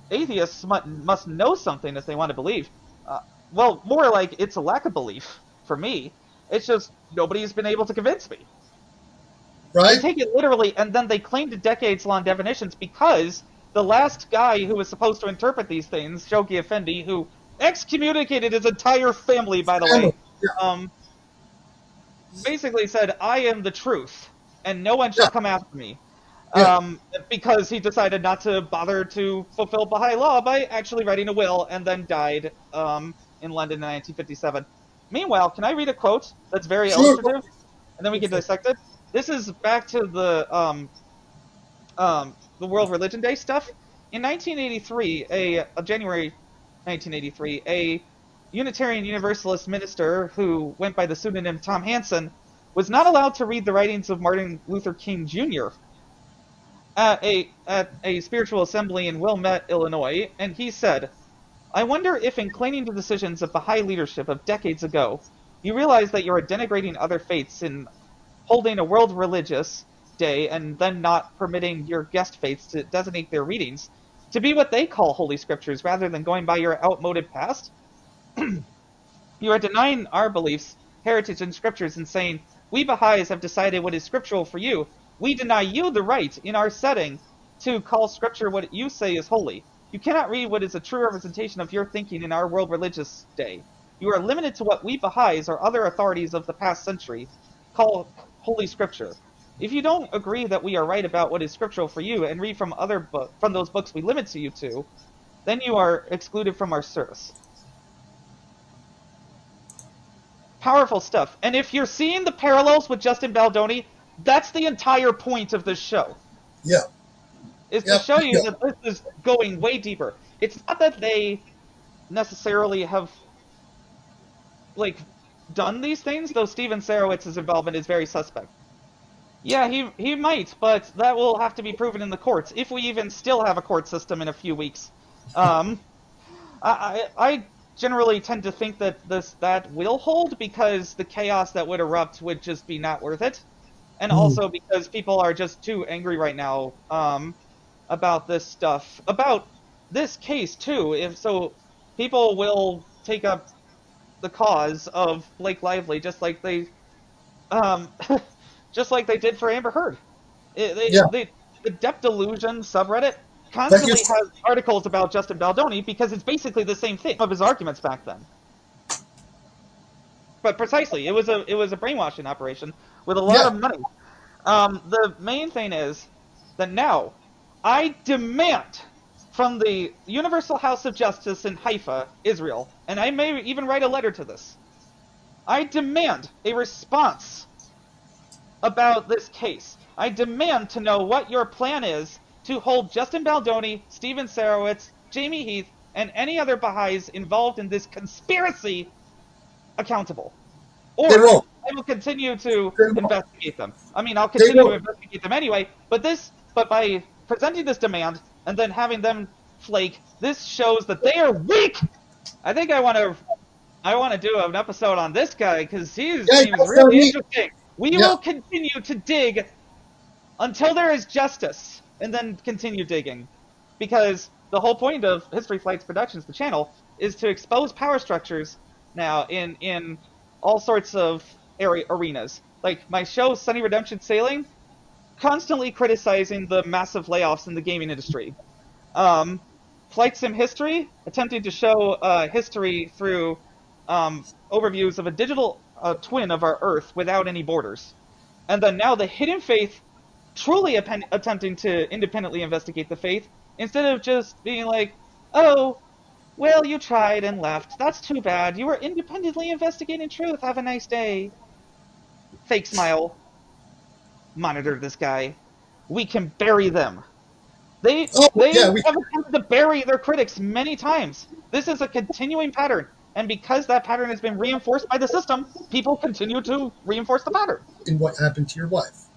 atheists must know something if they want to believe. Well, more like it's a lack of belief for me. It's just nobody's been able to convince me. Right? They take it literally, and then they claim to decades-long definitions because the last guy who was supposed to interpret these things, Shoki Effendi, who excommunicated his entire family, by the way, basically said, I am the truth, and no one shall come after me. Because he decided not to bother to fulfill Baha'i law by actually writing a will, and then died in London in 1957. Meanwhile, can I read a quote that's very illustrative? And then we can dissect it? This is back to the World Religion Day stuff. In 1983, January 1983, a Unitarian Universalist minister who went by the pseudonym Tom Hansen was not allowed to read the writings of Martin Luther King Jr. at a spiritual assembly in Wilmette, Illinois, and he said, I wonder if in claiming the decisions of Baha'i leadership of decades ago, you realize that you are denigrating other faiths in holding a world religious day and then not permitting your guest faiths to designate their readings to be what they call holy scriptures rather than going by your outmoded past? You are denying our beliefs, heritage, and scriptures and saying, we Baha'is have decided what is scriptural for you. We deny you the right in our setting to call scripture what you say is holy. You cannot read what is a true representation of your thinking in our world religious day. You are limited to what we Baha'is or other authorities of the past century call holy scripture. If you don't agree that we are right about what is scriptural for you and read from from those books we limit you to, then you are excluded from our service. Powerful stuff. And if you're seeing the parallels with Justin Baldoni, that's the entire point of this show. Yeah. Is to show you that this is going way deeper. It's not that they necessarily have like done these things, though Steven Sarowitz's involvement is very suspect. Yeah, he might, but that will have to be proven in the courts, if we even still have a court system in a few weeks. I generally tend to think that that will hold because the chaos that would erupt would just be not worth it. And also because people are just too angry right now about this stuff. About this case, too. People will take up the cause of Blake Lively just like they just like they did for Amber Heard. The Depth Delusion subreddit constantly has articles about Justin Baldoni because it's basically the same thing of his arguments back then. But precisely, it was a brainwashing operation with a lot of money. The main thing is that now I demand from the Universal House of Justice in Haifa, Israel, and I may even write a letter to this. I demand a response about this case. I demand to know what your plan is to hold Justin Baldoni, Steven Sarowitz, Jamie Heath, and any other Baha'is involved in this conspiracy accountable. Or I will continue to investigate them. I mean, I'll continue to investigate them anyway, but by presenting this demand and then having them flake, this shows that they are weak! I think I want to do an episode on this guy, because he seems really interesting. We will continue to dig until there is justice, and then continue digging. Because the whole point of History Flights Productions, the channel, is to expose power structures now in all sorts of arenas. Like my show, Sunny Redemption Sailing, constantly criticizing the massive layoffs in the gaming industry. Flight Sim History, attempting to show history through overviews of a digital twin of our Earth without any borders. And then now the Hidden Faith, truly attempting to independently investigate the faith, instead of just being like, oh, well, you tried and left. That's too bad. You were independently investigating truth. Have a nice day. Fake smile. Monitor this guy. We can bury them. They have attempted to bury their critics many times. This is a continuing pattern. And because that pattern has been reinforced by the system, people continue to reinforce the pattern. And what happened to your wife?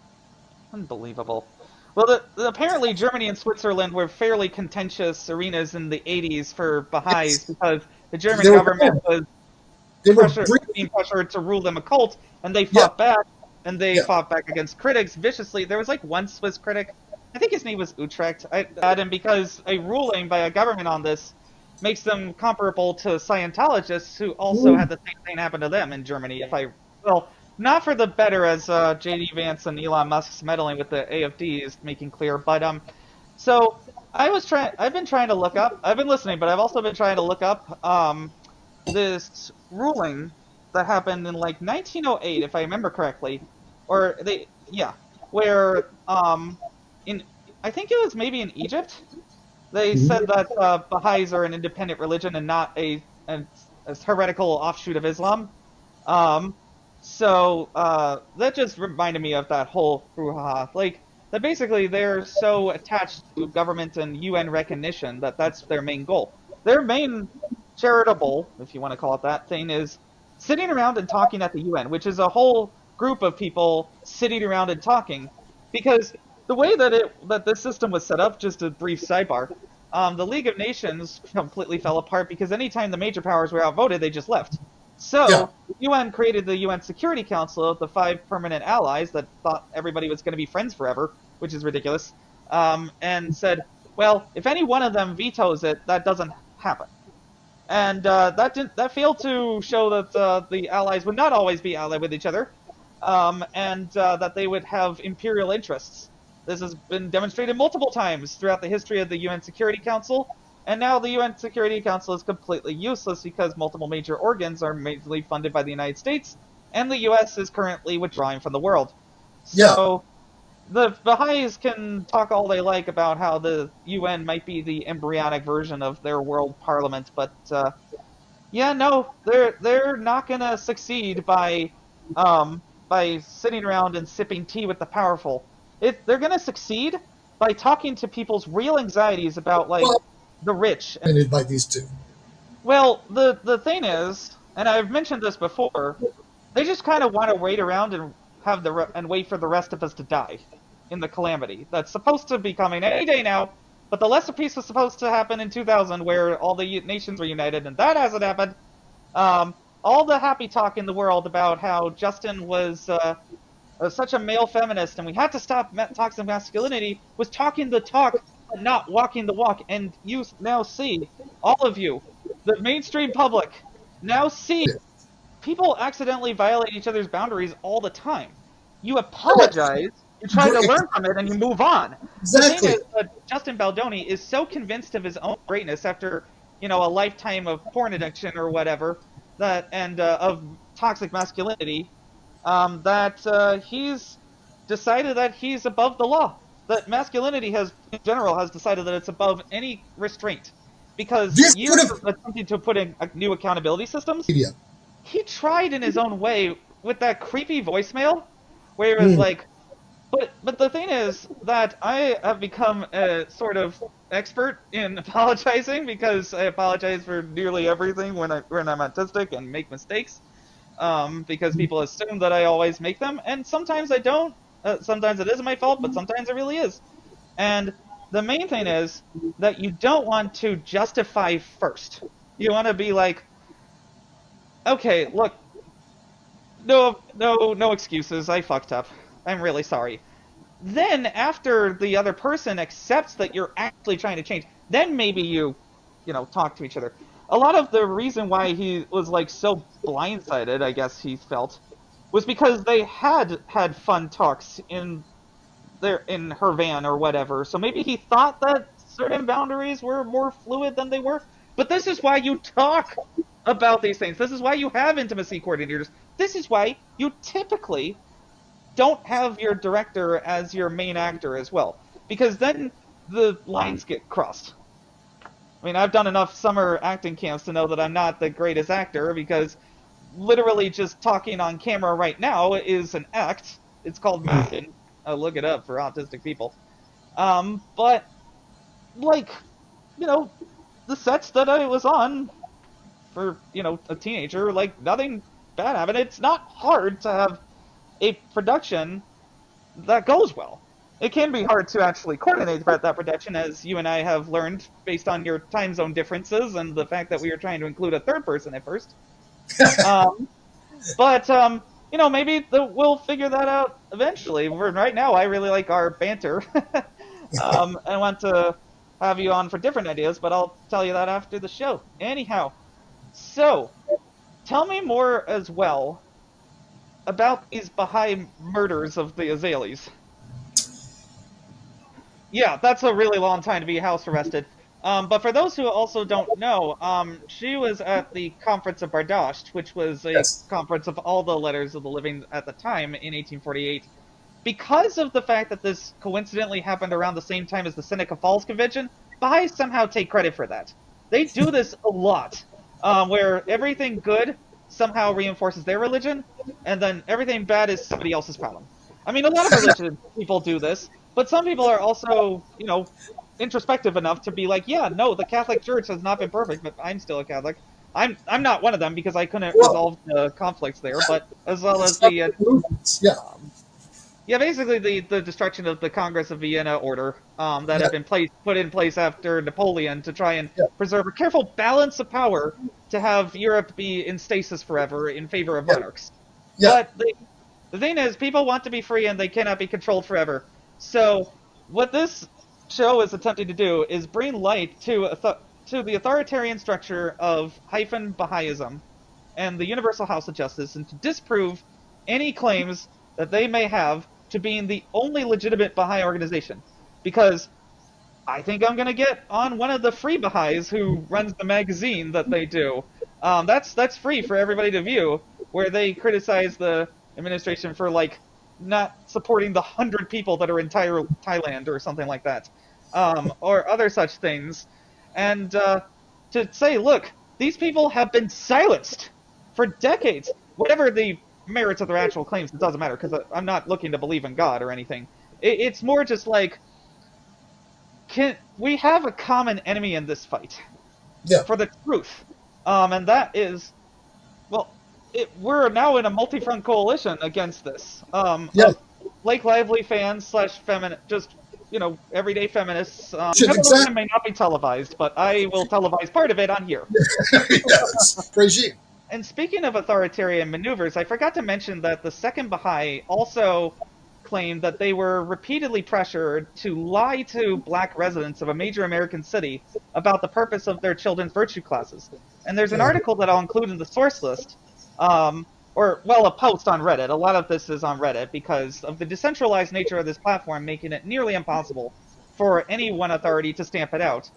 Unbelievable. Well, apparently Germany and Switzerland were fairly contentious arenas in the 80s for Baha'is because the German government was being pressured to rule them a cult, and they fought back, and they fought back against critics viciously. There was like one Swiss critic, I think his name was Utrecht, and because a ruling by a government on this makes them comparable to Scientologists who also had the same thing happen to them in Germany, not for the better, as J.D. Vance and Elon Musk's meddling with the AFD is making clear. But so I've been trying to look up. I've been listening, but I've also been trying to look up this ruling that happened in like 1908, if I remember correctly, where I think it was maybe in Egypt. They said that Baha'is are an independent religion and not a heretical offshoot of Islam. So that just reminded me of that whole brouhaha. Like, that basically they're so attached to government and UN recognition that that's their main goal. Their main charitable, if you want to call it that, thing is sitting around and talking at the UN, which is a whole group of people sitting around and talking. Because the way that this system was set up, just a brief sidebar, the League of Nations completely fell apart because anytime the major powers were outvoted, they just left. So, the UN created the UN Security Council of the 5 permanent allies that thought everybody was going to be friends forever, which is ridiculous, and said, well, if any one of them vetoes it, that doesn't happen. And that failed to show that the allies would not always be allied with each other, and that they would have imperial interests. This has been demonstrated multiple times throughout the history of the UN Security Council. And now the UN Security Council is completely useless because multiple major organs are majorly funded by the United States, and the US is currently withdrawing from the world. So the Baha'is can talk all they like about how the UN might be the embryonic version of their world parliament, but they're not gonna succeed by sitting around and sipping tea with the powerful. They're gonna succeed by talking to people's real anxieties about the rich. And by these two. Well, the thing is, and I've mentioned this before, they just kind of want to wait around and wait for the rest of us to die in the calamity that's supposed to be coming any day now. But the lesser peace was supposed to happen in 2000, where all the nations were united, and that hasn't happened. All the happy talk in the world about how Justin was such a male feminist and we had to stop toxic masculinity was talking the talk, not walking the walk. And you now see, all of you, the mainstream public, now see people accidentally violate each other's boundaries all the time. You apologize You try to learn from it and you move on. Exactly. The thing is that Justin Baldoni is so convinced of his own greatness after, a lifetime of porn addiction or whatever, and of toxic masculinity, that he's decided that he's above the law. That masculinity in general, has decided that it's above any restraint. Because This years could have. of attempting to put in new accountability systems, Yeah. he tried in his own way with that creepy voicemail, where it was like, but the thing is that I have become a sort of expert in apologizing, because I apologize for nearly everything when I'm autistic and make mistakes, because people assume that I always make them, and sometimes I don't. Sometimes it isn't my fault, but sometimes it really is. And the main thing is that you don't want to justify first. You want to be like, okay, look, no excuses. I fucked up. I'm really sorry. Then, after the other person accepts that you're actually trying to change, then maybe you talk to each other. A lot of the reason why he was so blindsided, I guess he felt, was because they had fun talks in her van or whatever. So maybe he thought that certain boundaries were more fluid than they were. But this is why you talk about these things. This is why you have intimacy coordinators. This is why you typically don't have your director as your main actor as well, because then the lines get crossed. I mean, I've done enough summer acting camps to know that I'm not the greatest actor, because literally just talking on camera right now is an act. It's called masking. I'll look it up for autistic people. But the sets that I was on for, a teenager, nothing bad happened. It's not hard to have a production that goes well. It can be hard to actually coordinate that production, as you and I have learned based on your time zone differences and the fact that we were trying to include a third person at first. But maybe we'll figure that out eventually. Right now, I really like our banter. I want to have you on for different ideas, but I'll tell you that after the show. Anyhow, so tell me more as well about these Baha'i murders of the Azalis. Yeah, that's a really long time to be house arrested. But for those who also don't know, she was at the Conference of Bardasht, which was a conference of all the letters of the living at the time in 1848. Because of the fact that this coincidentally happened around the same time as the Seneca Falls Convention, Baha'is somehow take credit for that. They do this a lot, where everything good somehow reinforces their religion, and then everything bad is somebody else's problem. I mean, a lot of religious people do this, but some people are also, introspective enough to be like, yeah, no, the Catholic Church has not been perfect, but I'm still a Catholic. I'm not one of them, because I couldn't resolve the conflicts there, but as well as the basically the destruction of the Congress of Vienna order that had been put in place after Napoleon to try and preserve a careful balance of power to have Europe be in stasis forever in favor of monarchs. But the thing is, people want to be free and they cannot be controlled forever. So what this show is attempting to do is bring light to the authoritarian structure of Baha'ism and the Universal House of Justice, and to disprove any claims that they may have to being the only legitimate Baha'i organization. Because I think I'm going to get on one of the free Baha'is who runs the magazine that they do. That's free for everybody to view, where they criticize the administration for, not supporting the 100 people that are in Thailand or something like that, or other such things. And to say, look, these people have been silenced for decades. Whatever the merits of their actual claims, it doesn't matter, because I'm not looking to believe in God or anything. It's more just we have a common enemy in this fight for the truth, and that is, we're now in a multi-front coalition against this. Blake Lively fans / just everyday feminists. Feminism may not be televised, but I will televise part of it on here. Yes, praise you. And speaking of authoritarian maneuvers, I forgot to mention that the Second Baha'i also claimed that they were repeatedly pressured to lie to black residents of a major American city about the purpose of their children's virtue classes. And there's an article that I'll include in the source list a post on Reddit. A lot of this is on Reddit because of the decentralized nature of this platform, making it nearly impossible for any one authority to stamp it out.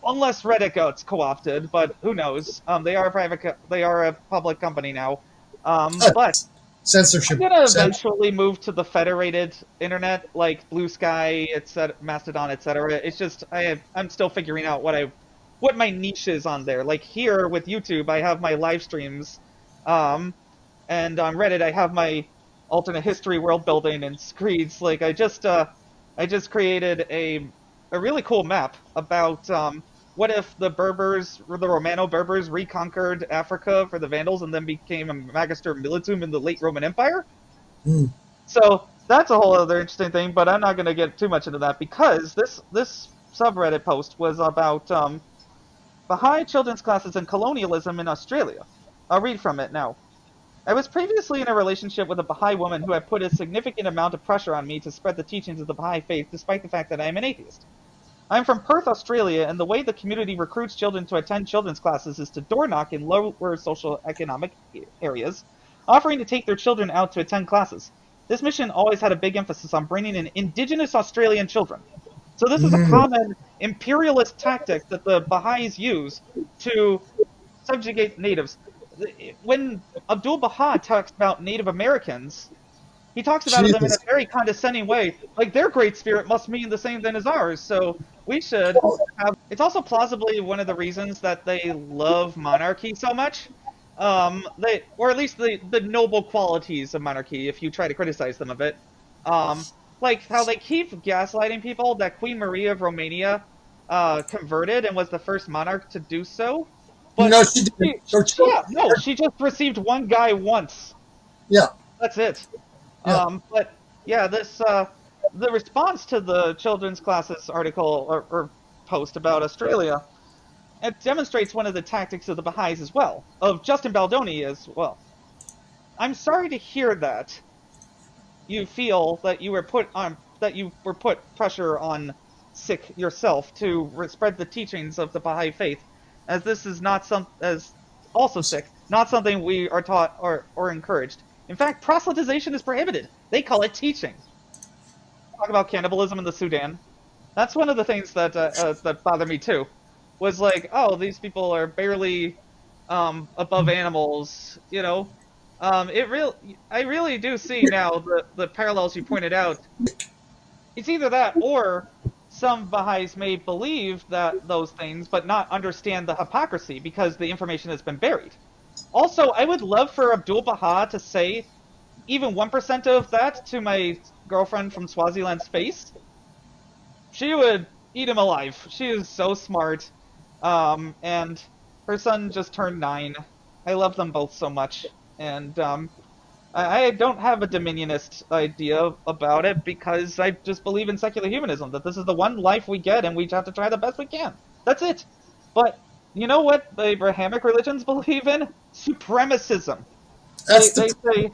Unless Reddit gets co-opted, but who knows? They are they are a public company now. But I'm Censorship. gonna eventually move to the federated internet, like Blue Sky, etc., Mastodon, etc. It's just I'm still figuring out what my niche is on there. Like here with YouTube, I have my live streams, and on Reddit I have my alternate history world building and screeds. Like I just created a really cool map about what if the Berbers, the Romano-Berbers, reconquered Africa for the Vandals and then became a Magister Militum in the late Roman Empire? Mm. So that's a whole other interesting thing, but I'm not going to get too much into that because this subreddit post was about Baha'i children's classes and colonialism in Australia. I'll read from it now. I was previously in a relationship with a Baha'i woman who had put a significant amount of pressure on me to spread the teachings of the Baha'i Faith despite the fact that I am an atheist. I'm from Perth, Australia, and the way the community recruits children to attend children's classes is to door knock in lower social economic areas, offering to take their children out to attend classes. This mission always had a big emphasis on bringing in indigenous Australian children. So this is a common imperialist tactic that the Baha'is use to subjugate natives. When Abdu'l-Baha talks about Native Americans, he talks about them in a very condescending way. Like, their great spirit must mean the same thing as ours, so we should have... It's also plausibly one of the reasons that they love monarchy so much. Or at least the noble qualities of monarchy, if you try to criticize them a bit. Like how they keep gaslighting people that Queen Maria of Romania converted and was the first monarch to do so. But No, she didn't. She just received one guy once. Yeah. That's it. Yeah. But yeah, this the response to the children's classes article or post about Australia, it demonstrates one of the tactics of the Baha'is as well, of Justin Baldoni as well. I'm sorry to hear that you feel that you were put pressure on sick yourself to spread the teachings of the Baha'i Faith, as this is not not something we are taught or encouraged. In fact, proselytization is prohibited. They call it teaching. Talk about cannibalism in the Sudan. That's one of the things that that bother me too. Was like, oh, these people are barely above animals, you know. I really do see now the parallels you pointed out. It's either that or some Baha'is may believe that those things, but not understand the hypocrisy because the information has been buried. Also, I would love for Abdu'l-Baha to say even 1% of that to my girlfriend from Swaziland's face. She would eat him alive. She is so smart. And her son just turned 9. I love them both so much. And I don't have a dominionist idea about it because I just believe in secular humanism, that this is the one life we get and we have to try the best we can. That's it. But you know what the Abrahamic religions believe in? Supremacism. They say,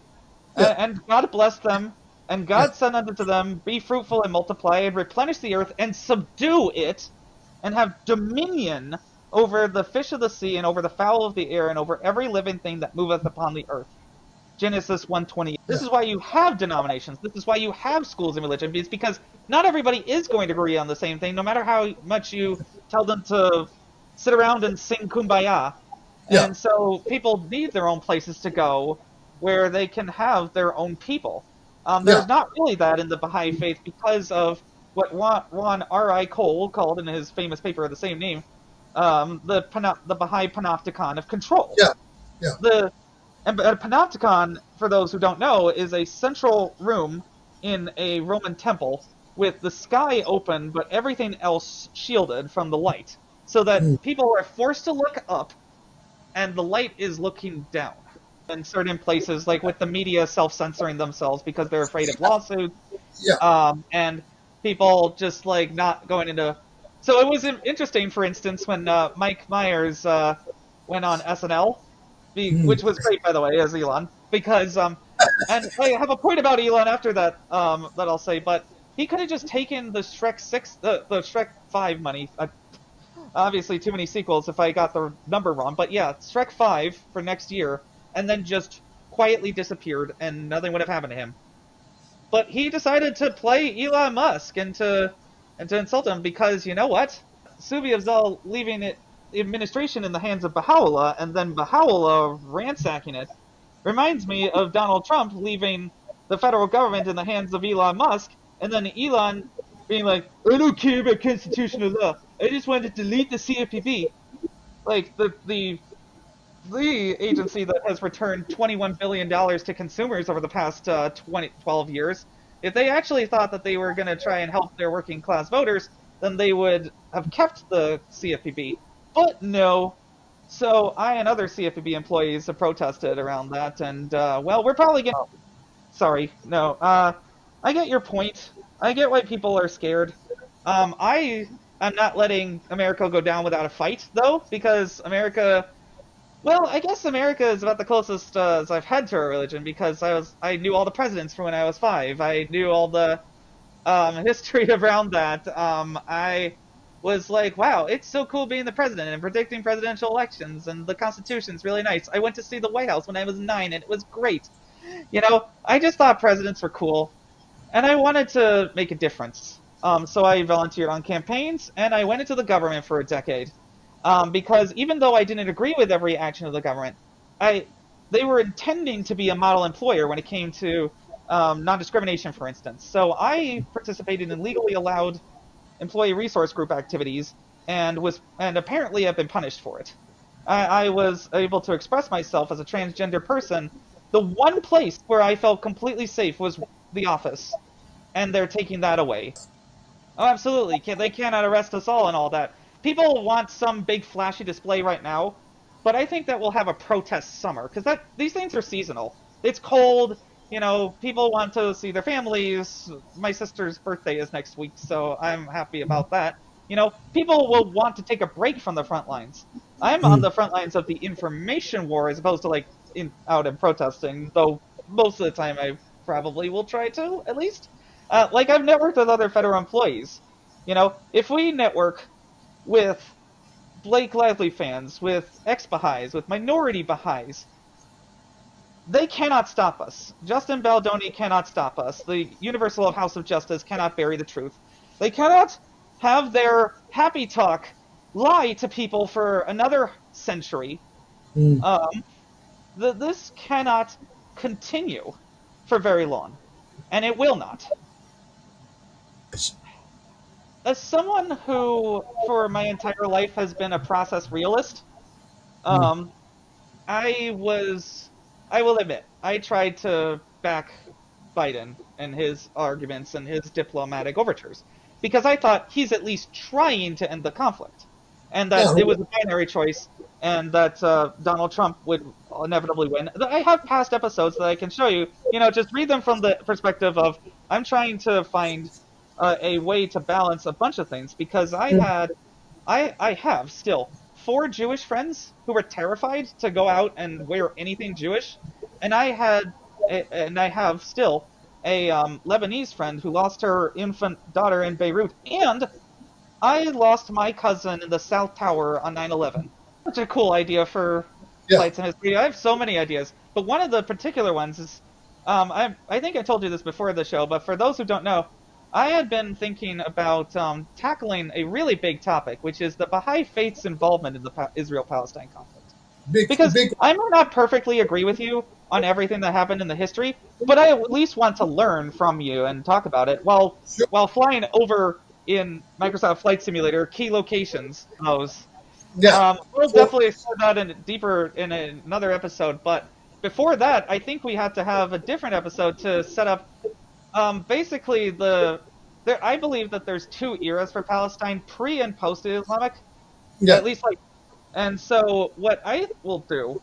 and God bless them, and God said unto them, be fruitful and multiply, and replenish the earth, and subdue it, and have dominion over the fish of the sea, and over the fowl of the air, and over every living thing that moveth upon the earth. Genesis 1:20. This is why you have denominations. This is why you have schools in religion. It's because not everybody is going to agree on the same thing, no matter how much you tell them to sit around and sing Kumbaya. Yeah. And so people need their own places to go where they can have their own people. There's not really that in the Baha'i Faith because of what Ron R.I. Cole called in his famous paper of the same name, the Baha'i panopticon of control. Yeah. A panopticon, for those who don't know, is a central room in a Roman temple with the sky open but everything else shielded from the light, so that people are forced to look up and the light is looking down. In certain places, like with the media self-censoring themselves because they're afraid of lawsuits, and people just like not going into... So it was interesting, for instance, when Mike Myers went on SNL, which was great, by the way, as Elon, because and I have a point about Elon after that that I'll say, but he could have just taken the Shrek 6, the Shrek 5 money. Obviously, too many sequels if I got the number wrong, but yeah, Shrek 5 for next year, and then just quietly disappeared and nothing would have happened to him. But he decided to play Elon Musk and to insult him because, you know what? Subi Afzal leaving the administration in the hands of Baha'u'llah and then Baha'u'llah ransacking it reminds me of Donald Trump leaving the federal government in the hands of Elon Musk, and then Elon being like, I don't care about constitutional law. I just want to delete the CFPB. Like, the agency that has returned $21 billion to consumers over the past 12 years, if they actually thought that they were going to try and help their working class voters, then they would have kept the CFPB. But no. So I and other CFPB employees have protested around that, and, well, we're probably going to... Sorry, no. I get your point. I get why people are scared. I am not letting America go down without a fight, though, because America... Well, I guess America is about the closest as I've had to a religion, because I knew all the presidents from when I was 5. I knew all the history around that. I was like, wow, it's so cool being the president and predicting presidential elections, and the Constitution's really nice. I went to see the White House when I was 9, and it was great. You know, I just thought presidents were cool, and I wanted to make a difference. So I volunteered on campaigns, and I went into the government for a decade. Because even though I didn't agree with every action of the government, they were intending to be a model employer when it came to non-discrimination, for instance. So I participated in legally allowed employee resource group activities, and apparently have been punished for it. I was able to express myself as a transgender person. The one place where I felt completely safe was the office, and they're taking that away. Oh, absolutely. They cannot arrest us all and all that. People want some big flashy display right now, but I think that we'll have a protest summer, because these things are seasonal. It's cold, you know, people want to see their families. My sister's birthday is next week, so I'm happy about that. You know, people will want to take a break from the front lines. I'm on the front lines of the information war as opposed to, like, out and protesting, though most of the time I probably will try to, at least. Like, I've networked with other federal employees. You know, if we network with Blake Lively fans, with exbahais, with minority Baha'is, they cannot stop us. Justin Baldoni cannot stop us. The Universal House of Justice cannot bury the truth. They cannot have their happy talk lie to people for another century. This cannot continue for very long, and it will not. As someone who, for my entire life, has been a process realist, I will admit, I tried to back Biden and his arguments and his diplomatic overtures, because I thought he's at least trying to end the conflict, and that it was a binary choice, and that Donald Trump would inevitably win. I have past episodes that I can show you, just read them from the perspective of, I'm trying to find a way to balance a bunch of things, because I have still 4 Jewish friends who were terrified to go out and wear anything Jewish, and I have still a Lebanese friend who lost her infant daughter in Beirut, and I lost my cousin in the South Tower on 9/11. Such a cool idea for flights in history. I have so many ideas, but one of the particular ones is, I think I told you this before the show, but for those who don't know, I had been thinking about tackling a really big topic, which is the Baha'i Faith's involvement in the Israel-Palestine conflict. Because I might not perfectly agree with you on everything that happened in the history, but I at least want to learn from you and talk about it while flying over in Microsoft Flight Simulator key locations. We'll definitely explore that deeper in another episode, but before that, I think we have to have a different episode to set up. Basically, I believe that there's 2 eras for Palestine, pre and post-Islamic. Yeah. At least, and so what I will do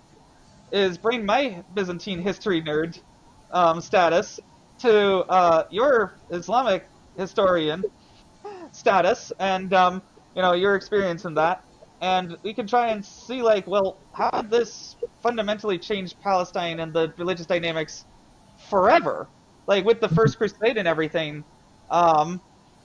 is bring my Byzantine history nerd status to your Islamic historian status, and your experience in that, and we can try and see, how did this fundamentally change Palestine and the religious dynamics forever? Like, with the First Crusade and everything,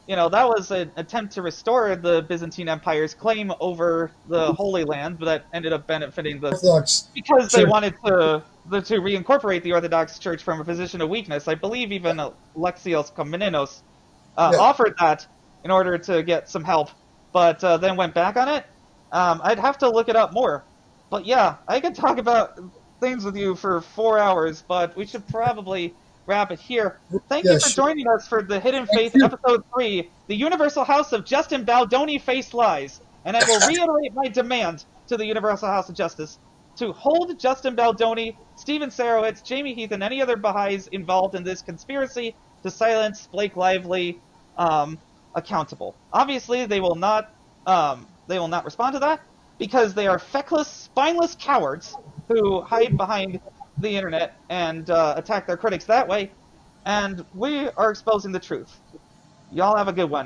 that was an attempt to restore the Byzantine Empire's claim over the Holy Land, but that ended up benefiting the Orthodox because they Church. wanted to reincorporate the Orthodox Church from a position of weakness. I believe even Alexios Komnenos offered that in order to get some help, but then went back on it. I'd have to look it up more. But yeah, I could talk about things with you for 4 hours, but we should probably wrap it here. Thank you for joining us for the Hidden Faith Episode 3, The Universal House of Justin Baldoni Faced Lies. And I will reiterate my demand to the Universal House of Justice to hold Justin Baldoni, Stephen Sarowitz, Jamie Heath, and any other Baha'is involved in this conspiracy to silence Blake Lively accountable. Obviously, they will not respond to that because they are feckless, spineless cowards who hide behind the internet and attack their critics that way. And we are exposing the truth. Y'all have a good one.